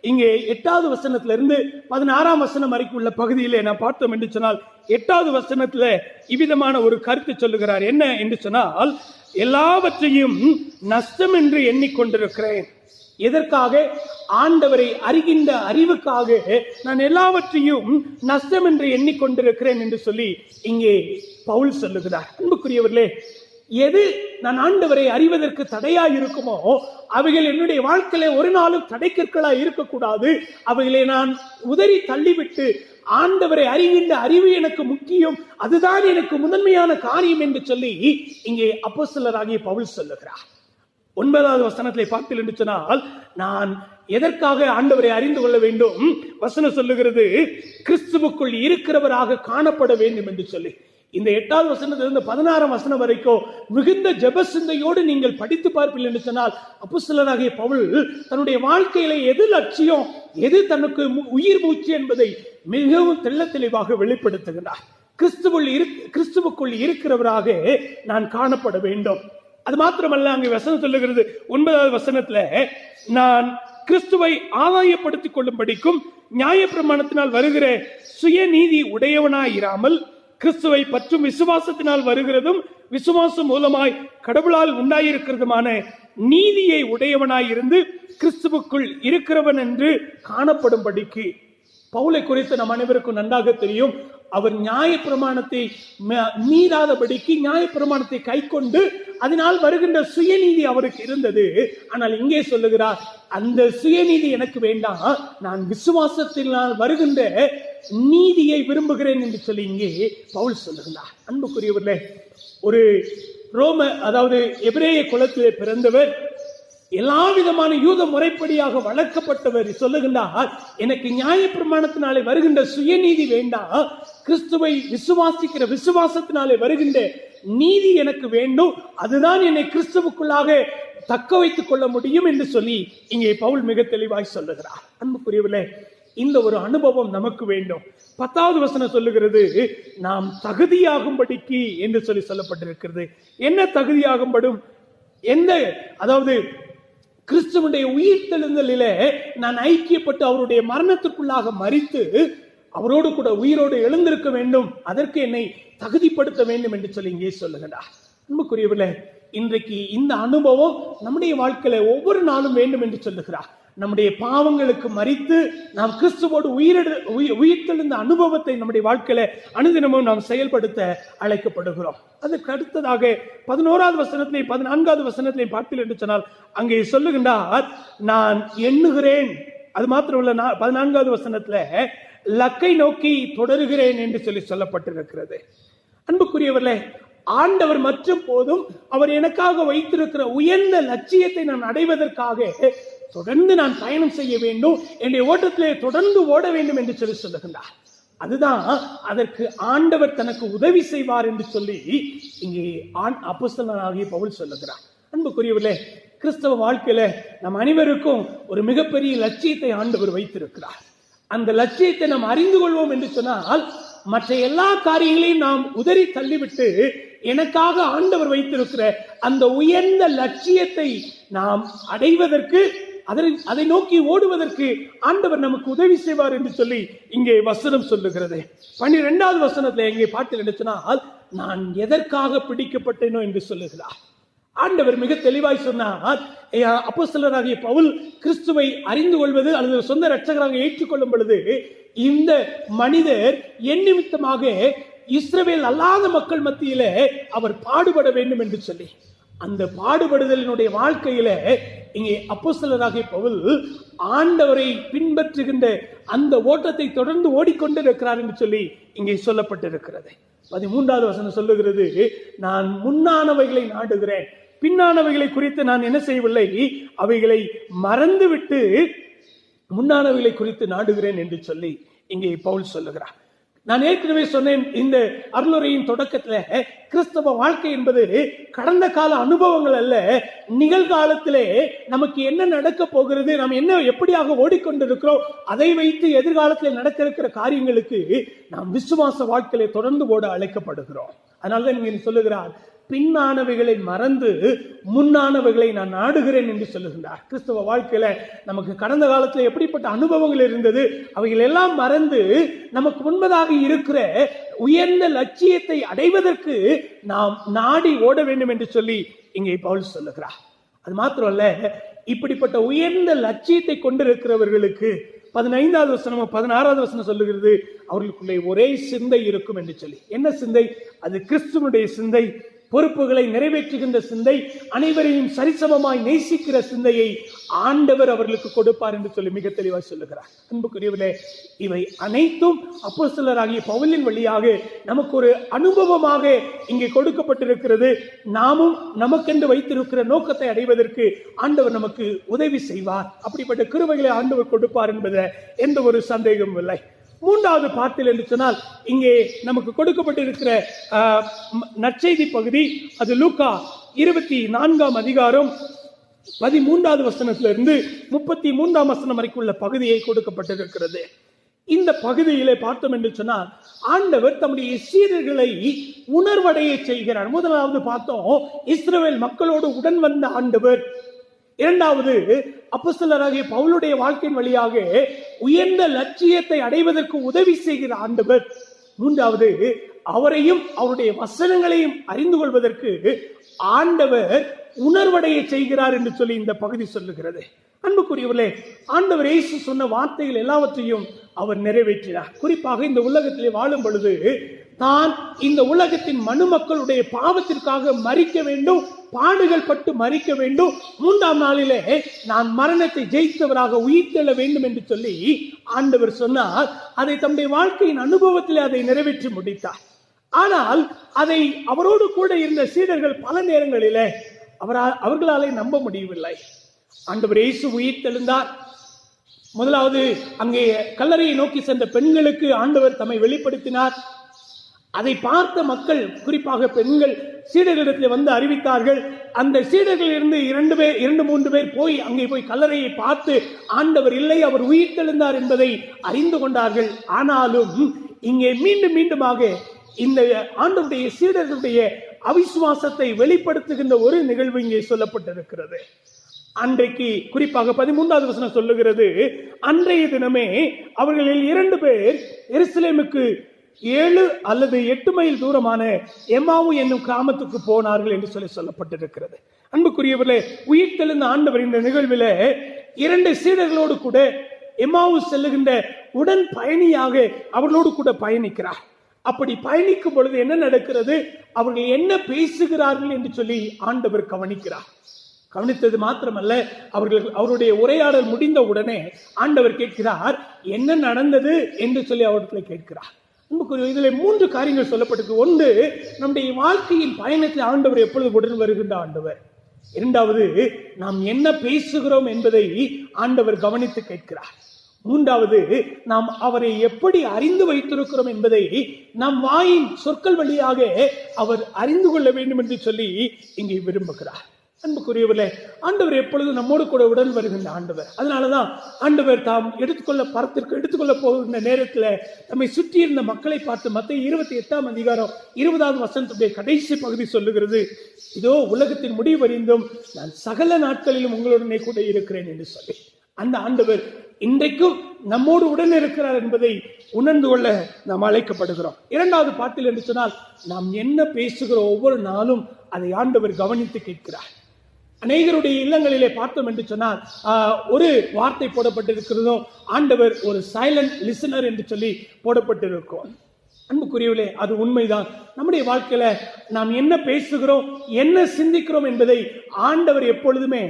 இங்கே 8வது வசனத்திலிருந்து 16ஆம் வசனம் வரைக்கும் உள்ள பகுதியிலே நாம் பார்த்தோம் என்று சொன்னால், 8வது வசனத்துல இவ்விதமான ஒரு கருத்து சொல்லுகிறார். என்ன என்று சொன்னால், எல்லாவற்றையும் நஷ்டம் என்று எண்ணிக்கொண்டிருக்கிறேன். எதற்காக? ஆண்டவரை அறிகின்ற அறிவுக்காக நான் எல்லாவற்றையும் நஷ்டம் என்று எண்ணிக்கொண்டிருக்கிறேன் என்று சொல்லி இங்கே பவுல் சொல்லுகிறார். அன்புக்குரியவர்களே, எது நான் ஆண்டவரை அறிவதற்கு தடையா இருக்குமோ அவைகள் என்னுடைய வாழ்க்கையில ஒரு நாளும் தடைக்கற்களா இருக்கக்கூடாது. அவைகளை நான் உதறி தள்ளிவிட்டு ஆண்டவரை அறிகின்ற அறிவு எனக்கு முக்கியம், அதுதான் எனக்கு முதன்மையான காரியம் என்று சொல்லி இங்கே அப்போஸ்தலராகிய பவுல் சொல்லுகிறார். 9வது வசனத்தை பார்த்தீர்கள் என்று சொன்னால், நான் எதற்காக ஆண்டவரை அறிந்து கொள்ள வேண்டும்? வசனம் சொல்லுகிறது, கிறிஸ்துவுக்குள் இருக்கிறவராக காணப்பட வேண்டும் என்று சொல்லி. இந்த 8வது வசனத்திலிருந்து 16ஆம் வசனம் வரைக்கும் மிகுந்த ஜெப சிந்தையோடு நீங்கள் படித்து பார்ப்பீர்கள் என்று சொன்னால், அப்போஸ்தலனாகிய பவுல் தன்னுடைய வாழ்க்கையில எது லட்சியம், எது தனக்கு உயிர் மூச்சு என்பதை மிகவும் தெளிவாக வெளிப்படுத்துகிறார். கிறிஸ்துவுக்குள் இருக்கிறவராக நான் காணப்பட வேண்டும். அது மாத்திரமல்ல, அங்கே வசனம் சொல்லுகிறது 9வது வசனத்துல, நான் கிறிஸ்துவை ஆதாயப்படுத்திக் கொள்ளும்படிக்கும் நியாயப்பிரமாணத்தினால் வருகிற சுயநீதி உடையவனாயிராமல் கிறிஸ்துவை பற்றும் விசுவாசத்தினால் வருகிறதும் விசுவாசம் மூலமாய் கடவுளால் உண்டாயிருக்கிறதுமான நீதியை உடையவனாய் இருந்து கிறிஸ்துவுக்குள் இருக்கிறவன் என்று காணப்படும்படிக்கு. பவுலை குறித்து நம் அனைவருக்கும் நன்றாக தெரியும். அவர் நியாயப்பிரமாணத்தை மீறாதபடிக்கு நியாயப்பிரமாணத்தை கை கொண்டு அதனால் வருகின்ற சுயநீதி அவருக்கு இருந்தது. ஆனால் இங்கே சொல்லுகிறார், அந்த சுயநீதி எனக்கு வேண்டாம், நான் விசுவாசத்தினால் வருகின்ற நீதியை விரும்புகிறேன் என்று சொல்லி இங்கே பவுல் சொல்லுகிறார். அன்புக்குரியவர்களே, ஒரு அதாவது எபிரேய குலத்திலே பிறந்தவர், எல்லா விதமான யூத முறைப்படியாக வளர்க்கப்பட்டவர் சொல்லுகின்றார், எனக்கு நியாயப்பிரமாணத்தினாலே வருகின்ற சுயநீதி வேண்டாம், கிறிஸ்துவை விசுவாசிக்கிற விசுவாசத்தினாலே வருகின்ற நீதி எனக்கு வேண்டும், அதுதான் என்னை கிறிஸ்துவுக்குள்ளாக தக்க வைத்துக் கொள்ள முடியும் என்று சொல்லி இங்கே பவுல் மிக தெளிவாய் சொல்லுகிறார். அன்புக்குரியவர்களே, இந்த ஒரு அனுபவம் நமக்கு வேண்டும். 10வது வசனம் சொல்லுகிறது, நாம் தகுதியாகும்படிக்கு என்று சொல்லி சொல்லப்பட்டிருக்கிறது. என்ன தகுதியாகும்படும்? அதாவது கிறிஸ்துவனுடைய உயிர்த்தெழுந்தலிலே நான் ஐக்கியப்பட்டு அவருடைய மரணத்திற்குள்ளாக மரித்து அவரோடு கூட உயிரோடு எழுந்திருக்க வேண்டும், அதற்கு என்னை தகுதிப்படுத்த வேண்டும் என்று சொல்லி இங்கே சொல்லுகிறார். அன்புக்குரியவர்களே, இன்றைக்கு இந்த அனுபவம் நம்முடைய வாழ்க்கையில ஒவ்வொரு நாளும் வேண்டும் என்று சொல்லுகிறார். நம்முடைய பாவங்களுக்கு மரித்து நாம் கிறிஸ்துவோடு உயிர்த்தெழுந்த அனுபவத்தை நம்முடைய வாழ்க்கையில அனுதினமும் நாம் செயல்படுத்த அழைக்கப்படுகிறோம். அதற்கு அடுத்ததாக 11வது வசனத்திலே 14வது வசனத்திலே பார்த்தீர்கள் என்று சொன்னால், அங்கே சொல்லுகின்றார், நான் எண்ணுகிறேன். அது மாத்திரமல்ல, 14வது வசனத்துல லக்கை நோக்கி தொடருகிறேன் என்று சொல்லி சொல்லப்பட்டிருக்கிறது. அன்புக்குரியவர்களே, ஆண்டவர் மற்றும் போதும் அவர் எனக்காக வைத்திருக்கிற உயர்ந்த லட்சியத்தை நான் அடைவதற்காக தொடர்ந்து நான் பயணம் செய்ய வேண்டும், என்னுடைய ஓட்டத்திலே தொடர்ந்து ஓட வேண்டும் என்று சொல்லி சொல்லுகின்றார். அதுதான் அதற்கு ஆண்டவர் தனக்கு உதவி செய்வார் என்று சொல்லி இங்கே அப்போஸ்தலனாகிய பவுல் சொல்லுகிறார். அன்புக்குரியவர்களே, கிறிஸ்தவ வாழ்க்கையில நம் அனைவருக்கும் ஒரு மிகப்பெரிய லட்சியத்தை ஆண்டவர் வைத்திருக்கிறார். அந்த லட்சியத்தை நாம் அறிந்து கொள்வோம் என்று சொன்னால், மற்ற எல்லா காரியங்களையும் நாம் உதறி தள்ளிவிட்டு எனக்காக ஆண்டவர் வைத்திருக்கிற அந்த உயர்ந்த லட்சியத்தை நாம் அடைவதற்கு, அதை நோக்கி ஓடுவதற்கு ஆண்டவர் நமக்கு உதவி செய்வார் என்று சொல்லி இங்கே வசனம் சொல்லுகிறது. 12வது வசனத்துல எங்கே பாட்டு நினைச்சனால், நான் எதற்காக பிடிக்கப்பட்டேனோ என்று சொல்லுகிறார். ஆண்டவர் மிக தெளிவாய் சொன்னார், அப்போஸ்தலராகிய பவுல் கிறிஸ்துவை அறிந்து கொள்வது அல்லது சொந்த இரட்சகராக ஏற்றுக்கொள்ளும் பொழுது இந்த மனிதர் என் நிமித்தமாக இஸ்ரவேல் அல்லாத மக்கள் மத்தியில அவர் பாடுபட வேண்டும் என்று சொல்லி, அந்த பாடுபடுதலினுடைய வாழ்க்கையில இங்கே அப்போஸ்தலராகிய பவுல் ஆண்டவரை பின்பற்றுகின்ற அந்த ஓட்டத்தை தொடர்ந்து ஓடிக்கொண்டிருக்கிறார் என்று சொல்லி இங்கே சொல்லப்பட்டிருக்கிறது. 13வது வசனம் சொல்லுகிறது, நான் முன்னானவைகளை நாடுகிறேன், பின்னானவைகளை குறித்து நான் என்ன செய்யவில்லை, அவைகளை மறந்துவிட்டு முன்னானவைகளை குறித்து நாடுகிறேன் என்று சொல்லி இங்கே பவுல் சொல்லுகிறார். நான் ஏற்கனவே சொன்னேன் இந்த அருளுரையின் தொடக்கத்துல, கிறிஸ்தவ வாழ்க்கை என்பது கடந்த கால அனுபவங்கள் அல்ல, நிகழ்காலத்திலே நமக்கு என்ன நடக்க போகிறது, நாம் என்ன எப்படியாக ஓடிக்கொண்டிருக்கிறோம், அதை வைத்து எதிர்காலத்தில் நடக்க இருக்கிற காரியங்களுக்கு நாம் விசுவாச வாழ்க்கையிலே தொடர்ந்து ஓட அழைக்கப்படுகிறோம். அதனால்தான் நீங்க சொல்லுகிறார், பின்னானவைகளை மறந்து முன்னானவைகளை நான் நாடுகிறேன் என்று சொல்லுகின்றார். கிறிஸ்தவ வாழ்க்கையில நமக்கு கடந்த காலத்தில் எப்படிப்பட்ட அனுபவங்கள் இருந்தது, அவைகள் எல்லாம் மறந்து நமக்கு முன்பதாக இருக்கிற உயர்ந்த லட்சியத்தை அடைவதற்கு நாம் நாடி ஓட வேண்டும் என்று சொல்லி இங்கே பவுல் சொல்லுகிறார். அது மாத்திரமல்ல, இப்படிப்பட்ட உயர்ந்த லட்சியத்தை கொண்டிருக்கிறவர்களுக்கு 15வது வசனம் 16வது வசனம் சொல்லுகிறது, அவர்களுக்குள்ளே ஒரே சிந்தை இருக்கும் என்று சொல்லி. என்ன சிந்தை? அது கிறிஸ்துவனுடைய சிந்தை, பொறுப்புகளை நிறைவேற்றுகின்ற சிந்தை, அனைவரையும் சரிசமமாய் நேசிக்கிற சிந்தையை ஆண்டவர் அவர்களுக்கு கொடுப்பார் என்று சொல்லி மிக தெளிவாக சொல்லுகிறார். அன்புக்குரியவர்களே, இவை அனைத்தும் அப்போஸ்தலராகிய பவுலின் வழியாக நமக்கு ஒரு அனுபவமாக இங்கே கொடுக்கப்பட்டிருக்கிறது. நாமும் நமக்கென்று வைத்திருக்கிற நோக்கத்தை அடைவதற்கு ஆண்டவர் நமக்கு உதவி செய்வார். அப்படிப்பட்ட கிருபைகளை ஆண்டவர் கொடுப்பார் என்பது எந்த ஒரு சந்தேகமும் இல்லை. மூன்றாவது பாட்டில் என்று சொன்னால், இங்கே நமக்கு கொடுக்கப்பட்டிருக்கிற நற்செய்தி பகுதி, அது லூக்கா 24ஆம் அதிகாரம் 13வது வசனத்திலிருந்து 33ஆம் வசனம் வரைக்கும் உள்ள பகுதியை கொடுக்கப்பட்டிருக்கிறது. இந்த பகுதியிலே பார்த்தோம் என்று சொன்னால், ஆண்டவர் தம்முடைய சீடர்களை உணர்வடைய செய்கிறார். முதலாவது பார்த்தோம், இஸ்ரவேல் மக்களோடு உடன் வந்த ஆண்டவர். இரண்டாவது, அப்போஸ்தலராகிய பவுலுடைய வாழ்க்கையின் வழியாக உயர்ந்த லட்சியத்தை அடைவதற்கு உதவி செய்கிற ஆண்டவர். மூன்றாவது, அவரையும் அவருடைய வசனங்களையும் அறிந்து கொள்வதற்கு ஆண்டவர் உணர்வடைய செய்கிறார் என்று சொல்லி இந்த பகுதி சொல்லுகிறது. அன்புக்குரியவர்களே, ஆண்டவர் இயேசு சொன்ன வார்த்தைகள் எல்லாவற்றையும் அவர் நிறைவேற்றினார். குறிப்பாக இந்த உலகத்திலே வாழும் பொழுது தான் இந்த உலகத்தின் மனுமக்களுடைய பாவத்திற்காக மரிக்க வேண்டும், பாடுகள் பட்டு மரிக்க வேண்டும், 3ஆம் நாளிலே நான் மரணத்தை ஜெயித்தவராக உயிர்த்தெழ வேண்டும் என்று சொல்லி ஆண்டவர் சொன்னார். அதை தம்முடைய வாழ்க்கையின் அனுபவத்திலே அதை நிறைவேற்றி முடித்தார். ஆனால் அதை அவரோடு கூட இருந்த சீடர்கள் பல நேரங்களிலே அவர்களாலே நம்ப முடியவில்லை. ஆண்டவர் இயேசு உயிர்த்தெழுந்தார். முதலாவது அங்கே கல்லறையை நோக்கி சென்ற பெண்களுக்கு ஆண்டவர் தம்மை வெளிப்படுத்தினார். அதை பார்த்த மக்கள், குறிப்பாக பெண்கள், சீடர்களிடத்தில் வந்து அறிவித்தார்கள். அந்த சீடர்கள் இருந்து 2-3 பேர் போய் அங்கே போய் கல்லறையை பார்த்து ஆண்டவர் இல்லை, அவர் உயிர்த்தெழுந்தார் என்பதை அறிந்து கொண்டார்கள். ஆனாலும் இங்கே மீண்டுமாக இந்த ஆண்டவருடைய சீடர்களுடைய அவிசுவாசத்தை வெளிப்படுத்துகின்ற ஒரு நிகழ்வு இங்கே சொல்லப்பட்டிருக்கிறது. அன்றைக்கு குறிப்பாக 13வது வசனம் சொல்லுகிறது, அன்றைய தினமே அவர்களில் 2 பேர் எருசலேமுக்கு 7 அல்லது 8 மைல் தூரமான எம்மாவு என்னும் கிராமத்துக்கு போனார்கள் என்று சொல்லப்பட்டிருக்கிறது. அன்புக்குரியவர்களே, உயிர்த்தெழுந்த ஆண்டவர் இந்த நிகழ்வில் 2 சீடர்களோடு கூட எம்மாவு செல்லுகின்ற உடன் பயணியாக அவர்களோடு கூட பயணிக்கிறார். அப்படி பயணிக்கும் பொழுது என்ன நடக்கிறது, அவர்கள் என்ன பேசுகிறார்கள் என்று சொல்லி ஆண்டவர் கவனிக்கிறார். கவனித்தது மாத்திரமல்ல, அவருடைய உரையாடல் முடிந்த உடனே ஆண்டவர் கேட்கிறார், என்ன நடந்தது என்று சொல்லி அவர்களை கேட்கிறார். இதில் 3 காரியங்கள் சொல்லப்பட்டிருக்கு. ஒன்று, நம்முடைய வாழ்க்கையின் பயணத்தில் ஆண்டவர் எப்பொழுது உடன் வருகின்ற ஆண்டவர். இரண்டாவது, நாம் என்ன பேசுகிறோம் என்பதை ஆண்டவர் கவனித்து கேட்கிறார். மூன்றாவது, நாம் அவரை எப்படி அறிந்து வைத்திருக்கிறோம் என்பதை நம் வாயின் சொற்கள் வழியாக அவர் அறிந்து கொள்ள வேண்டும் என்று சொல்லி இங்கே விரும்புகிறார். அன்புக்குரியவர்களே, ஆண்டவர் எப்பொழுது நம்மோடு கூட உடன் வருகின்ற ஆண்டவர். அதனாலதான் ஆண்டவர் தாம் எடுத்துக்கொள்ள போகின்ற நேரத்தில் நம்மை சுற்றி இருந்த மக்களை பார்த்து மத்தேயு 28ஆம் அதிகாரம் 20வது வசனத்துடைய கடைசி பகுதி சொல்லுகிறது, இதோ உலகத்தின் முடிவறிந்தும் நான் சகல நாட்களிலும் உங்களுடனே கூட இருக்கிறேன் என்று சொல்லி அந்த ஆண்டவர் இன்றைக்கும் நம்மோடு உடன் இருக்கிறார் என்பதை உணர்ந்து கொள்ள நாம் அழைக்கப்படுகிறோம். 2வது பாட்டில் என்று சொன்னால், நாம் என்ன பேசுகிறோம் ஒவ்வொரு நாளும் அதை ஆண்டவர் கவனித்து கேட்கிறார். அநேகருடைய இல்லங்களிலே பார்த்தோம் என்று சொன்னால் ஒரு வார்த்தை போடப்பட்டிருக்கிறதோ, ஆண்டவர் ஒரு சைலண்ட் லிசனர் என்று சொல்லி போடப்பட்டிருக்கும். அன்புக்குரியவர்களே, அது உண்மைதான். நம்முடைய வாழ்க்கையில நாம் என்ன பேசுகிறோம், என்ன சிந்திக்கிறோம் என்பதை ஆண்டவர் எப்பொழுதுமே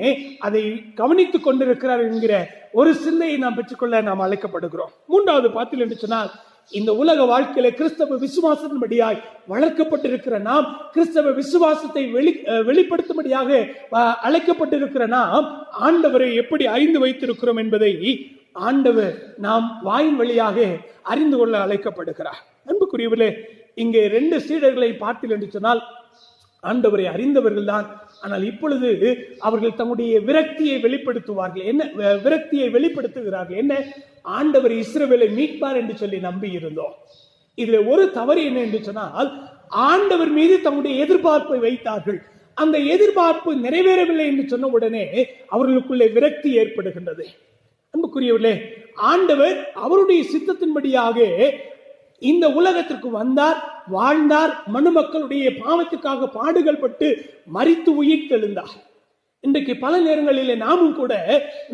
அதை கவனித்துக் கொண்டிருக்கிறார் என்கிற ஒரு சிந்தையை நாம் பெற்றுக்கொள்ள நாம் அழைக்கப்படுகிறோம். 3வது பாத்தில் என்று சொன்னால், இந்த உலக வாழ்க்கையில கிறிஸ்தவ விசுவாசத்தின்படியாய் வளர்க்கப்பட்டிருக்கிற நாம், கிறிஸ்தவ விசுவாசத்தை வெளிப்படுத்தும்படியாக அழைக்கப்பட்டிருக்கிற நாம் ஆண்டவரை எப்படி அறிந்து வைத்திருக்கிறோம் என்பதை ஆண்டவர் நாம் வாயின் வழியாக அறிந்து கொள்ள அழைக்கப்படுகிறார். அன்புக்குரியவர்களே, இங்கே 2 சீடர்களை பார்த்தீர்கள் என்று சொன்னால் ஆண்டவரை அறிந்தவர்கள் தான். ஆனால் இப்பொழுது அவர்கள் தம்முடைய விரக்தியை வெளிப்படுத்துவார்கள். என்ன விரக்தியை வெளிப்படுத்துகிறார்கள்? என்ன, ஆண்டவர் இஸ்ரவேலை மீட்பார் என்று சொல்லி நம்பி இருந்தோம். இதுல ஒரு தவறு என்ன என்று சொன்னால், ஆண்டவர் மீது தம்முடைய எதிர்பார்ப்பை வைத்தார்கள். அந்த எதிர்பார்ப்பு நிறைவேறவில்லை என்று சொன்ன உடனே அவர்களுக்குள்ளே விரக்தி ஏற்படுகின்றது. அன்புக்குரியவர்களே, ஆண்டவர் அவருடைய சித்தத்தின்படியாக இந்த உலகத்திற்கு வந்தார், வாழ்ந்தார், மனுமக்களுடைய பாவத்துக்காக பாடுகள் பட்டு மரித்து உயிர்த்தெழுந்தார். இன்றைக்கு பல நேரங்களிலே நாமும் கூட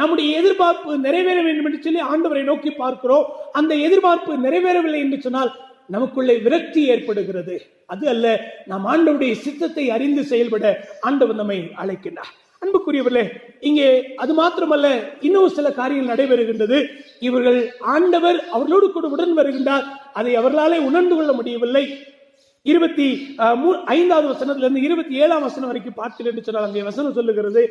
நம்முடைய எதிர்பார்ப்பு நிறைவேற வேண்டும் என்று சொல்லி ஆண்டவரை நோக்கி பார்க்கிறோம். அந்த எதிர்பார்ப்பு நிறைவேறவில்லை என்று சொன்னால் நமக்குள்ளே விரக்தி ஏற்படுகிறது. அது அல்ல, நாம் ஆண்டவருடைய சித்தத்தை அறிந்து செயல்பட ஆண்டவர் நம்மை அழைக்கின்றார். அன்புக்குரியவர்களே, இங்கே அது மாத்திரமல்ல, இன்னும் சில காரியங்கள் நடைபெறுகின்றது. இவர்கள் ஆண்டவர் அவர்களோடு கூட உடன் வருகின்றார், அதை அவர்களாலே உணர்ந்து கொள்ள முடியவில்லை. 25வது வசனத்திலிருந்து 27ஆம் வசனம் வரைக்கும் பார்த்தீர்கள் என்று சொன்னால் அங்கே வசனம் சொல்லுகிறது,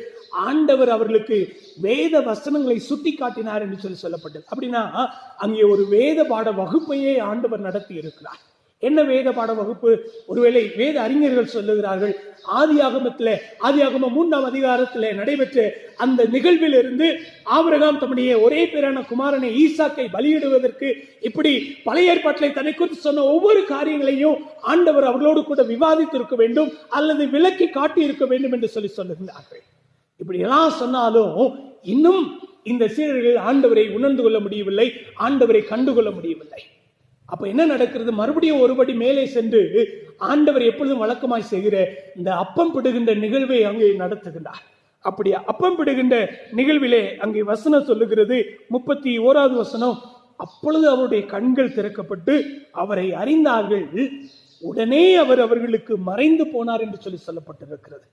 ஆண்டவர் அவர்களுக்கு வேத வசனங்களை சுட்டி காட்டினார் என்று சொல்லப்பட்டது. அப்படின்னா அங்கே ஒரு வேத பாட வகுப்பையே ஆண்டவர் நடத்தி இருக்கிறார். என்ன வேத பாட வகுப்பு? ஒருவேளை வேத அறிஞர்கள் சொல்லுகிறார்கள், ஆதியாகமம் 3ஆம் அதிகாரத்திலே நடைபெற்ற அந்த நிகழ்வில் இருந்து ஆபிரகாம் தம்முடைய ஒரே பேரான குமாரனை ஈசாக்கை பலியிடுவதற்கு இப்படி பழைய ஏற்பாட்டிலே தன்னை குறித்து சொன்ன ஒவ்வொரு காரியங்களையும் ஆண்டவர் அவர்களோடு கூட விவாதித்து இருக்க வேண்டும் அல்லது விளக்கி காட்டி இருக்க வேண்டும் என்று சொல்லுகிறார்கள். இப்படி எல்லாம் சொன்னாலும் இன்னும் இந்த சீடர்கள் ஆண்டவரை உணர்ந்து கொள்ள முடியவில்லை, ஆண்டவரை கண்டுகொள்ள முடியவில்லை. அப்ப என்ன நடக்கிறது? மறுபடியும் ஒருபடி மேலே சென்று ஆண்டவர் எப்பொழுதும் வழக்கமாய் செய்கிற இந்த அப்பம் பிடுகின்ற நிகழ்வை அங்கே நடத்துகின்றார். அப்படி அப்பம் பிடுகின்ற நிகழ்விலே அங்கே வசனம் சொல்லுகிறது, 31வது வசனம், அப்பொழுது அவருடைய கண்கள் திறக்கப்பட்டு அவரை அறிந்தார்கள், உடனே அவர் அவர்களுக்கு மறைந்து போனார் என்று சொல்லப்பட்டிருக்கிறது.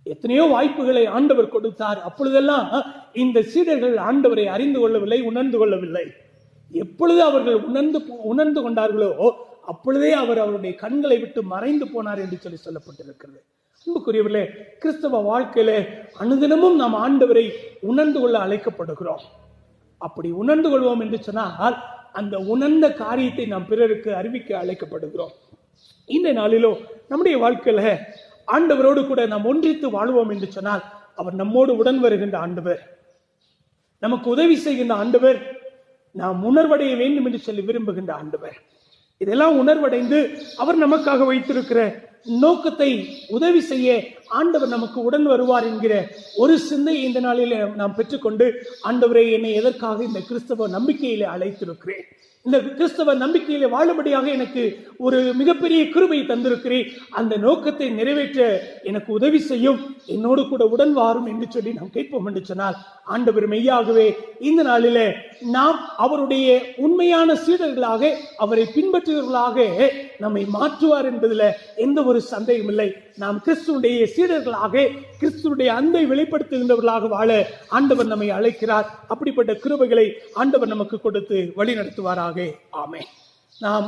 எத்தனையோ வாய்ப்புகளை ஆண்டவர் கொடுத்தார். அப்பொழுதெல்லாம் இந்த சீடர்கள் ஆண்டவரை அறிந்து கொள்ளவில்லை, உணர்ந்து கொள்ளவில்லை. எப்பொழுது அவர்கள் உணர்ந்து கொண்டார்களோ அப்பொழுதே அவர் அவருடைய கண்களை விட்டு மறைந்து போனார் என்று சொல்லப்பட்டிருக்கிறது. அன்புக்குரியவர்களே, கிறிஸ்தவ வாழ்க்கையில அனுதினமும் நாம் ஆண்டவரை உணர்ந்து கொள்ள அழைக்கப்படுகிறோம். அப்படி உணர்ந்து கொள்வோம் என்று சொன்னால் அந்த உணர்ந்த காரியத்தை நாம் பிறருக்கு அறிவிக்க அழைக்கப்படுகிறோம். இந்த நாளிலோ நம்முடைய வாழ்க்கையில ஆண்டவரோடு கூட நாம் ஒன்றித்து வாழ்வோம் என்று சொன்னால் அவர் நம்மோடு உடன் வருகின்ற ஆண்டவர், நமக்கு உதவி செய்கின்ற ஆண்டவர், நாம் உணர்வடைய வேண்டும் என்று சொல்லி விரும்புகின்ற ஆண்டவர். இதெல்லாம் உணர்வடைந்து அவர் நமக்காக வைத்திருக்கிற நோக்கத்தை உதவி செய்ய ஆண்டவர் நமக்கு உடன் வருவார் என்கிற ஒரு சிந்தை இந்த நாளில் நாம் பெற்றுக்கொண்டு, ஆண்டவரை என்னை எதற்காக இந்த கிறிஸ்தவ நம்பிக்கையிலே அழைத்திருக்கிறேன், இந்த கிறிஸ்தவ நம்பிக்கையிலே வாழும்படியாக எனக்கு ஒரு மிகப்பெரிய கிருபை தந்திருக்கிறேன், அந்த நோக்கத்தை நிறைவேற்ற எனக்கு உதவி செய்யும், என்னோடு கூட உடன் வாரும் என்று சொல்லி நாம் கேட்போம் என்று சொன்னால் ஆண்டவர் மெய்யாகவே இந்த நாளிலே நாம் அவருடைய உண்மையான சீடர்களாக, அவரை பின்பற்றுவர்களாக நம்மை மாற்றுவார் என்பதில் எந்த ஒரு சந்தேகம் இல்லை. நாம் கிறிஸ்துவுடைய சீடர்களாக, கிறிஸ்துவுடைய அன்பை வெளிப்படுத்துகின்றவர்களாக வாழ ஆண்டவர் நம்மை அழைக்கிறார். அப்படிப்பட்ட கிருபைகளை ஆண்டவர் நமக்கு கொடுத்து வழி நடத்துவாராக. ஆமென். நாம்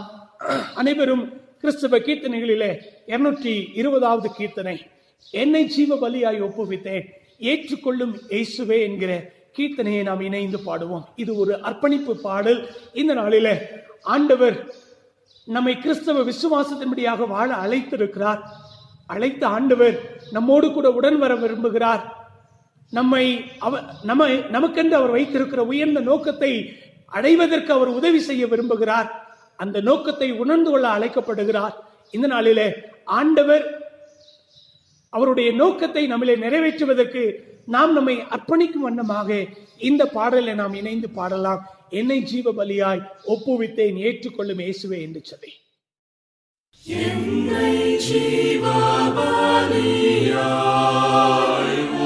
அனைவரும் கிறிஸ்தவ கீர்த்தனைகளிலே 220வது கீர்த்தனை, என்னை ஜீவ பலியாய் ஒப்புவித்தேன் ஏற்றுக்கொள்ளும் இயேசுவே என்கிற கீர்த்தனையை நாம் இணைந்து பாடுவோம். இது ஒரு அர்ப்பணிப்பு பாடல். இந்த நாளில ஆண்டவர் நம்மை கிறிஸ்தவ விசுவாசத்தின்படியாக வாழ அழைத்திருக்கிறார். அழைத்த ஆண்டவர் நம்மோடு கூட உடன் வர விரும்புகிறார். நமக்கென்று அவர் வைத்திருக்கிற உயர்ந்த நோக்கத்தை அடைவதற்கு அவர் உதவி செய்ய விரும்புகிறார். அந்த நோக்கத்தை உணர்ந்து கொள்ள அழைக்கப்படுகிறார். இந்த நாளிலே ஆண்டவர் அவருடைய நோக்கத்தை நம்மளை நிறைவேற்றுவதற்கு நாம் நம்மை அர்ப்பணிக்கும் வண்ணமாக இந்த பாடலை நாம் இணைந்து பாடலாம். என்னை ஜீவ பலியாய் ஒப்புவித்தேன் ஏற்றுக்கொள்ளும் இயேசுவே என்று சொல்லி. என்னை ஜீவ பலியாய்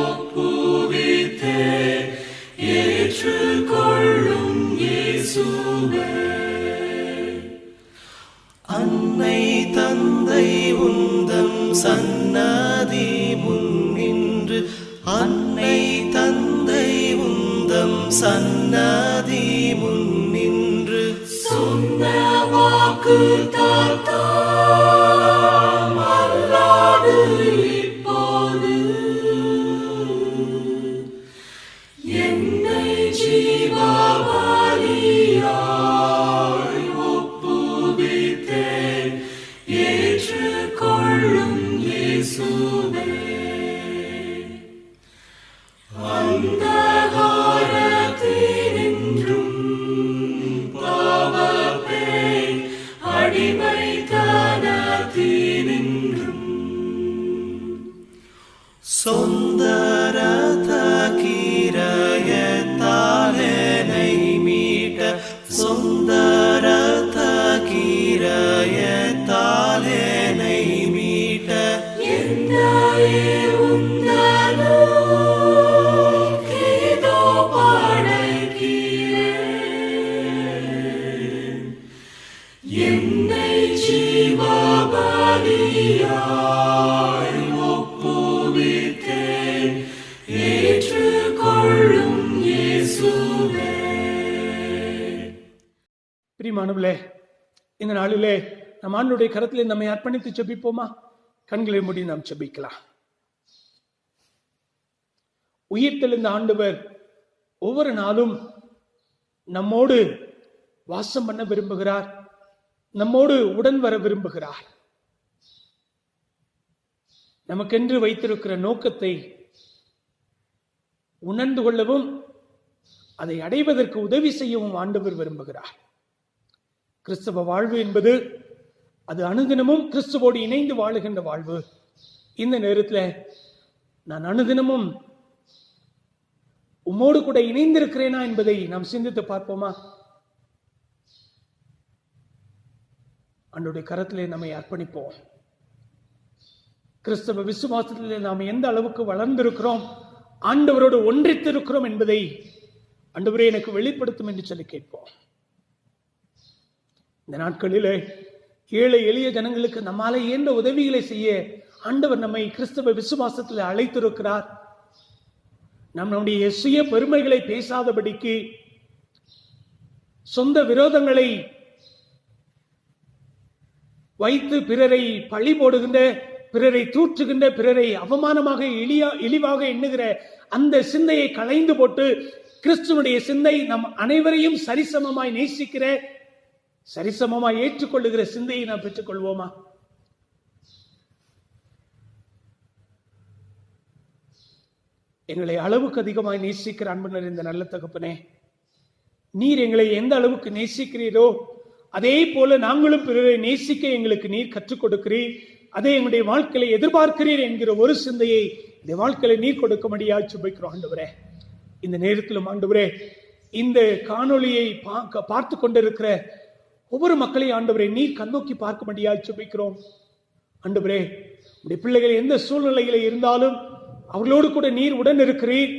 ஒப்புவித்தேன் ஏற்றுக்கொள்ளும் இயேசுவே. அன்னை தந்தை உந்தம் சன்னதி முன்னின்று, அன்னை தந்தை உந்தம் சன்னதி முன்னின்று சொன்ன வாக்கு தாத்தாம் அல்லாது இப்போது என்னை ஜீவ பலியாய் ஒப்புவித்தேன் தனத்தினின்றும் சொந்தரத கிரயத்தாலனை மீட்ட சொந்தரத கிரயத்தாலனை மீட்ட என்னையே உந்தனோக்கிதோ படைக்கிறேன். என்னை ஜீவபலியாய் ஒப்புவித்தேன். ஏற்றுக்கொள்ளும் இயேசுவே. பிரியமானவர்களே, இந்த நாளிலே நம் ஆண்டவருடைய கரத்திலே நம்மை அர்ப்பணித்து ஜெபிப்போமா? கண்களை மூடி நாம் ஜெபிக்கலாம். உயிர்த்தெழுந்த ஆண்டவர் ஒவ்வொரு நாளும் நம்மோடு வாசம் பண்ண விரும்புகிறார், நம்மோடு உடன் வர விரும்புகிறார். நமக்கென்று வைத்திருக்கிற நோக்கத்தை உணர்ந்து கொள்ளவும் அதை அடைவதற்கு உதவி செய்யவும் ஆண்டவர் விரும்புகிறார். கிறிஸ்தவ வாழ்வு என்பது அது அனுதினமும் கிறிஸ்துவோடு இணைந்து வாழுகின்ற வாழ்வு. இந்த நேரத்தில் நான் அனுதினமும் உம்மோடு கூட இணைந்திருக்கிறேனா என்பதை நாம் சிந்தித்து பார்ப்போமா? ஆண்டவருடைய கரத்திலே நம்மை அர்ப்பணிப்போம். கிறிஸ்தவ விசுவாசத்திலே நாம் எந்த அளவுக்கு வளர்ந்திருக்கிறோம், ஆண்டவரோடு ஒன்றித்திருக்கிறோம் என்பதை ஆண்டவரே எனக்கு வெளிப்படுத்தும் என்று சொல்லி கேட்போம். இந்த நாட்களிலே ஏழை எளிய ஜனங்களுக்கு நம்மால இயன்ற உதவிகளை செய்ய ஆண்டவர் நம்மை கிறிஸ்தவ விசுவாசத்தில் அழைத்திருக்கிறார். நம்முடைய சுய பெருமைகளை பேசாதபடிக்கு, சொந்த விரோதங்களை வைத்து பிறரை பழி போடுகின்ற, பிறரை தூற்றுகின்ற, பிறரை அவமானமாக இழிவாக எண்ணுகிற அந்த சிந்தையை களைந்து போட்டு கிறிஸ்துவனுடைய சிந்தை நம் அனைவரையும் சரிசமமாய் நேசிக்கிற, சரிசமமாய் ஏற்றுக்கொள்ளுகிற சிந்தையை நாம் பெற்றுக்கொள்வோமா? எங்களை அளவுக்கு அதிகமாய் நேசிக்கிற அன்பு நிறைந்த நல்ல தகப்பனே, நீர் எங்களை எந்த அளவுக்கு நேசிக்கிறீரோ அதே போல நாங்களும் பிறரை நேசிக்க எங்களுக்கு நீர் கற்றுக் கொடுக்கிறீர். அதை எங்களுடைய வாழ்க்கையில எதிர்பார்க்கிறீர் என்கிற ஒரு சிந்தையை இந்த வாழ்க்கையில நீர் கொடுக்க முடியாது சுபிக்கிறோம் ஆண்டவரே. இந்த நேரத்திலும் ஆண்டவரே, இந்த காணொளியை பார்த்து கொண்டிருக்கிற ஒவ்வொரு மக்களையும் ஆண்டவரே நீர் கண்ணோக்கி பார்க்க முடியாது சுபிக்கிறோம் ஆண்டவரே. உடைய பிள்ளைகள் எந்த சூழ்நிலையில இருந்தாலும் அவர்களோடு கூட நீர் உடன் இருக்கிறீர்.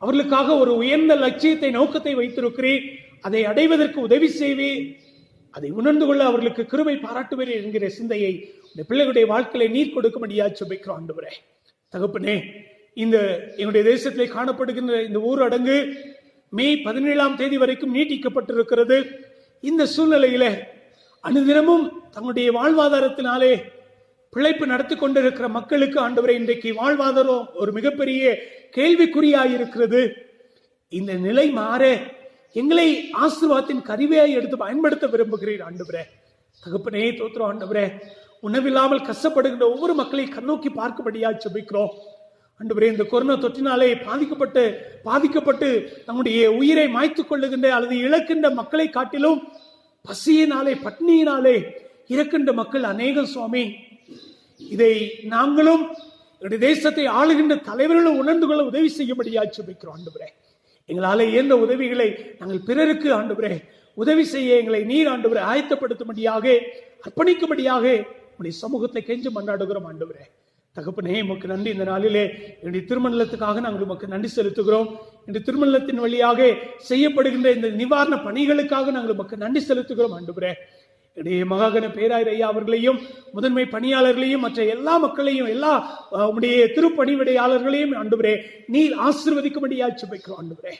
அவர்களுக்காக ஒரு உயர்ந்த லட்சியத்தை, நோக்கத்தை வைத்திருக்கிறீர். அதை அடைவதற்கு உதவி செய்வீர். அதை உணர்ந்து கொள்ள அவர்களுக்கு கிருபை பாராட்டுவீர் என்கிற சிந்தையை இந்த பிள்ளைகளுடைய வாழ்க்கையில நீர் கொடுக்க முடியாது சுபிக்கிறோம் ஆண்டவரே. தகப்பனே, இந்த எங்களுடைய தேசத்திலே காணப்படுகின்ற இந்த ஊரடங்கு மே 17ஆம் தேதி வரைக்கும் நீட்டிக்கப்பட்டிருக்கிறது. இந்த சூழ்நிலையில அனுதினமும் தங்களுடைய வாழ்வாதாரத்தினாலே பிழைப்பு நடத்தி கொண்டிருக்கிற மக்களுக்கு ஆண்டவரே இன்றைக்கு வாழ்வாதாரம் ஒரு மிகப்பெரிய கேள்விக்குறியாயிருக்கிறது. இந்த நிலை மாற எங்களை ஆசீர்வாதத்தின் கருவியாய் எடுத்து பயன்படுத்த விரும்புகிறீர் ஆண்டவரே. தகப்பனே தோத்திரம் ஆண்டவரே. உணவில்லாமல் கஷ்டப்படுகின்ற ஒவ்வொரு மக்களை கண்ணோக்கி பார்க்கும்படியா ஜெபிக்கிறோம் ஆண்டவரே. இந்த கொரோனா தொற்றினாலே பாதிக்கப்பட்டு தங்களுடைய உயிரை மாய்த்துக் கொள்ளுகின்ற அல்லது இழக்கின்ற மக்களை காட்டிலும் பசியினாலே, பட்னியினாலே இறக்கின்ற மக்கள் அநேகம் சுவாமி. இதை நாங்களும் தேசத்தை ஆளுகின்ற தலைவர்களும் உணர்ந்து கொள்ள உதவி செய்யும்படியா ஜெபிக்கிறோம் ஆண்டவரே. எங்களால இயன்ற உதவிகளை நாங்கள் பிறருக்கு ஆண்டவரே உதவி செய்ய எங்களை நீர் ஆண்டவரை ஆயத்தப்படுத்தும்படியாக, அர்ப்பணிக்கும்படியாக உடைய சமூகத்தை கெஞ்சு மன்றாடுகிறோம் ஆண்டவரே. தகப்பனே, உமக்கு நன்றி. இந்த நாளிலே என்னுடைய திருமணத்துக்காக நாங்கள் உமக்கு நன்றி செலுத்துகிறோம். இந்த திருமணத்தின் வழியாக செய்யப்படுகின்ற இந்த நிவாரண பணிகளுக்காக நாங்கள் உமக்கு நன்றி செலுத்துகிறோம் ஆண்டவரே. என்னுடைய மகாகன பேராயர் ஐயா அவர்களையும், முதன்மை பணியாளர்களையும், மற்ற எல்லா மக்களையும், எல்லா உடைய திருப்பணிவிடையாளர்களையும் ஆண்டவரே நீர் ஆசீர்வதிக்கும்படியா ஜெபிக்கிறோம் ஆண்டவரே.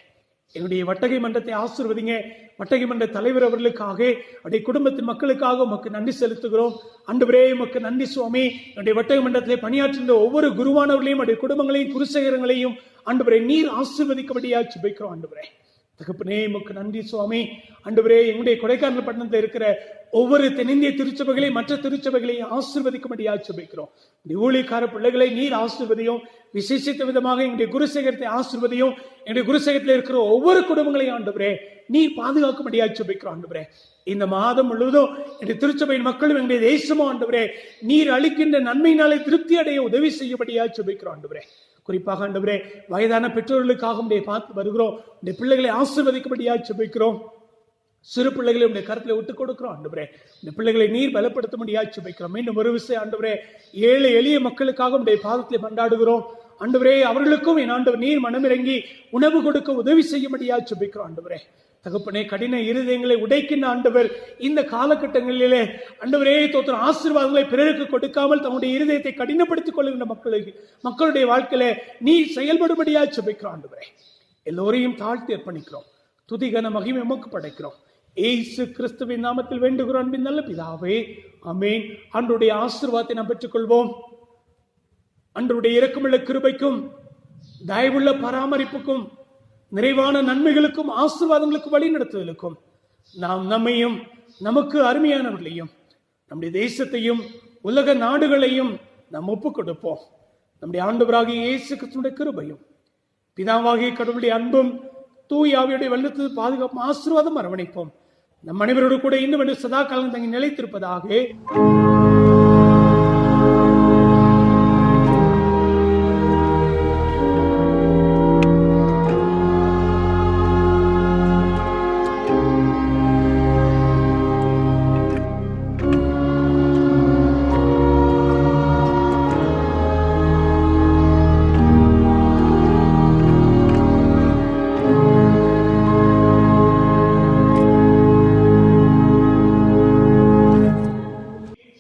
என்னுடைய வட்டகை மன்றத்தை ஆசீர்வதிங்க. வட்டகை மன்ற தலைவர் அவர்களுக்காக, அவருடைய குடும்பத்தின் மக்களுக்காக உமக்கு நன்றி செலுத்துகிறோம் ஆண்டவரே. உமக்கு நன்றி சுவாமி. என்னுடைய வட்டகை மன்றத்திலே பணியாற்றுகின்ற ஒவ்வொரு குருவானவர்களையும், அவருடைய குடும்பங்களையும், குருசேகரங்களையும் ஆண்டவரே நீர் ஆசீர்வதிக்கும்படியா ஜெபிக்கிறோம் ஆண்டவரே. தகப்பனே உமக்கு நன்றி சுவாமி. ஆண்டவரே, எங்களுடைய கொடைக்கானல் பட்டணத்தில் இருக்கிற ஒவ்வொரு தென்னிந்திய திருச்சபைகளை, மற்ற திருச்சபைகளை ஆசீர்வதிக்கும்படியாக ஜெபிக்கிறோம். இந்த ஊழியக்கார பிள்ளைகளை நீர் ஆசீர்வதியும். விசேஷித்த விதமாக எங்களுடைய குருசேகரத்தை ஆசீர்வதியும். எங்களுடைய குருசேகரத்தில் இருக்கிற ஒவ்வொரு குடும்பங்களையும் ஆண்டவரே நீர் பாதுகாக்கும்படியாக ஜெபிக்கிறோம். ஆண்டவரே, இந்த மாதம் முழுவதும் என்னுடைய திருச்சபையின் மக்களும் எங்களுடைய தேசமும் ஆண்டவரே நீர் அளிக்கின்ற நன்மையினாலே திருப்தி அடைய உதவி செய்யப்படியாக ஜெபிக்கிறோம். ஆண்டவரே, குறிப்பாக ஆண்டவரே வயதான பெற்றோர்களுக்காக பார்த்து வருகிறோம். உடைய பிள்ளைகளை ஆசீர்வதிக்கும்படியாக ஜெபிக்கிறோம். சிறு பிள்ளைகளை உடைய கருத்துல விட்டுக் கொடுக்கிறோம். ஆண்டவரே, இந்த பிள்ளைகளை நீர் பலப்படுத்தும்படியாக ஜெபிக்கிறோம். மீண்டும் ஒரு விஷயம் ஆண்டவரே, ஏழை எளிய மக்களுக்காக உடைய பாதத்தை கொண்டாடுகிறோம். ஆண்டவரே, அவர்களுக்கும் என் ஆண்டவர் நீர் மனமிறங்கி உணவு கொடுக்க உதவி செய்யும்படியாக ஜெபிக்கிறோம். ஆண்டவரே தகப்பனே, கடின இருதயங்களை உடைக்கின்ற ஆண்டவர் இந்த காலகட்டங்களிலே ஆண்டவரே தோத்திரம் ஆசீர்வாதங்களை பிறருக்கு கொடுக்காமல் தன்னுடைய இருதயத்தை கடினப்படுத்திக் கொள்கின்ற மக்களுடைய வாழ்க்கையில நீ செயல்படும்படியாக ஜெபிக்கிறோம். ஆண்டவரே, எல்லோரையும் தாழ்த்தி அர்ப்பணிக்கிறோம். துதிகன மகிமை உமக்கு படைக்கிறோம். இயேசு கிறிஸ்துவின் நாமத்தில் வேண்டுகிறோம் அன்பின் நல்ல பிதாவே, ஆமென். ஆண்டவருடைய ஆசீர்வாதத்தை நாம் பெற்றுக்கொள்வோம். ஆண்டவருடைய இரக்கமுள்ள கிருபைக்கும் தயவுள்ள பராமரிப்புக்கும் நிறைவான நன்மைகளுக்கும் ஆசீர்வாதங்களுக்கும் வழி நடத்துதலுக்கும் நாம் நம்மையும் நமக்கு அருமையானவர்களையும் நம்முடைய தேசத்தையும் உலக நாடுகளையும் நாம் ஒப்புக் கொடுப்போம். நம்முடைய ஆண்டவராகிய இயேசு கிறிஸ்துவின் கிருபையும் பிதாவாகிய கடவுளுடைய அன்பும் தூய ஆவியுடைய வல்லத்து பாதுகாப்பும் ஆசீர்வாதம் அரவணைப்போம் நம் அனைவரோடு கூட இன்னும் சதா காலம் தங்கி நிலைத்திருப்பதாக.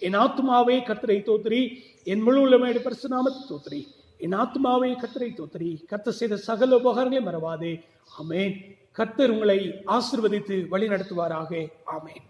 என் ஆத்துமாவே கர்த்தரை தோத்திரி, என் முழு உள்ளமையோடு பரிசுத்த நாமத்தை தோத்திரி. என் ஆத்துமாவே கர்த்தரை தோத்திரி, கர்த்தர் செய்த சகல உபகாரங்களை மறவாதே. ஆமென். கர்த்தர் உங்களை ஆசீர்வதித்து வழி நடத்துவாராக. ஆமென்.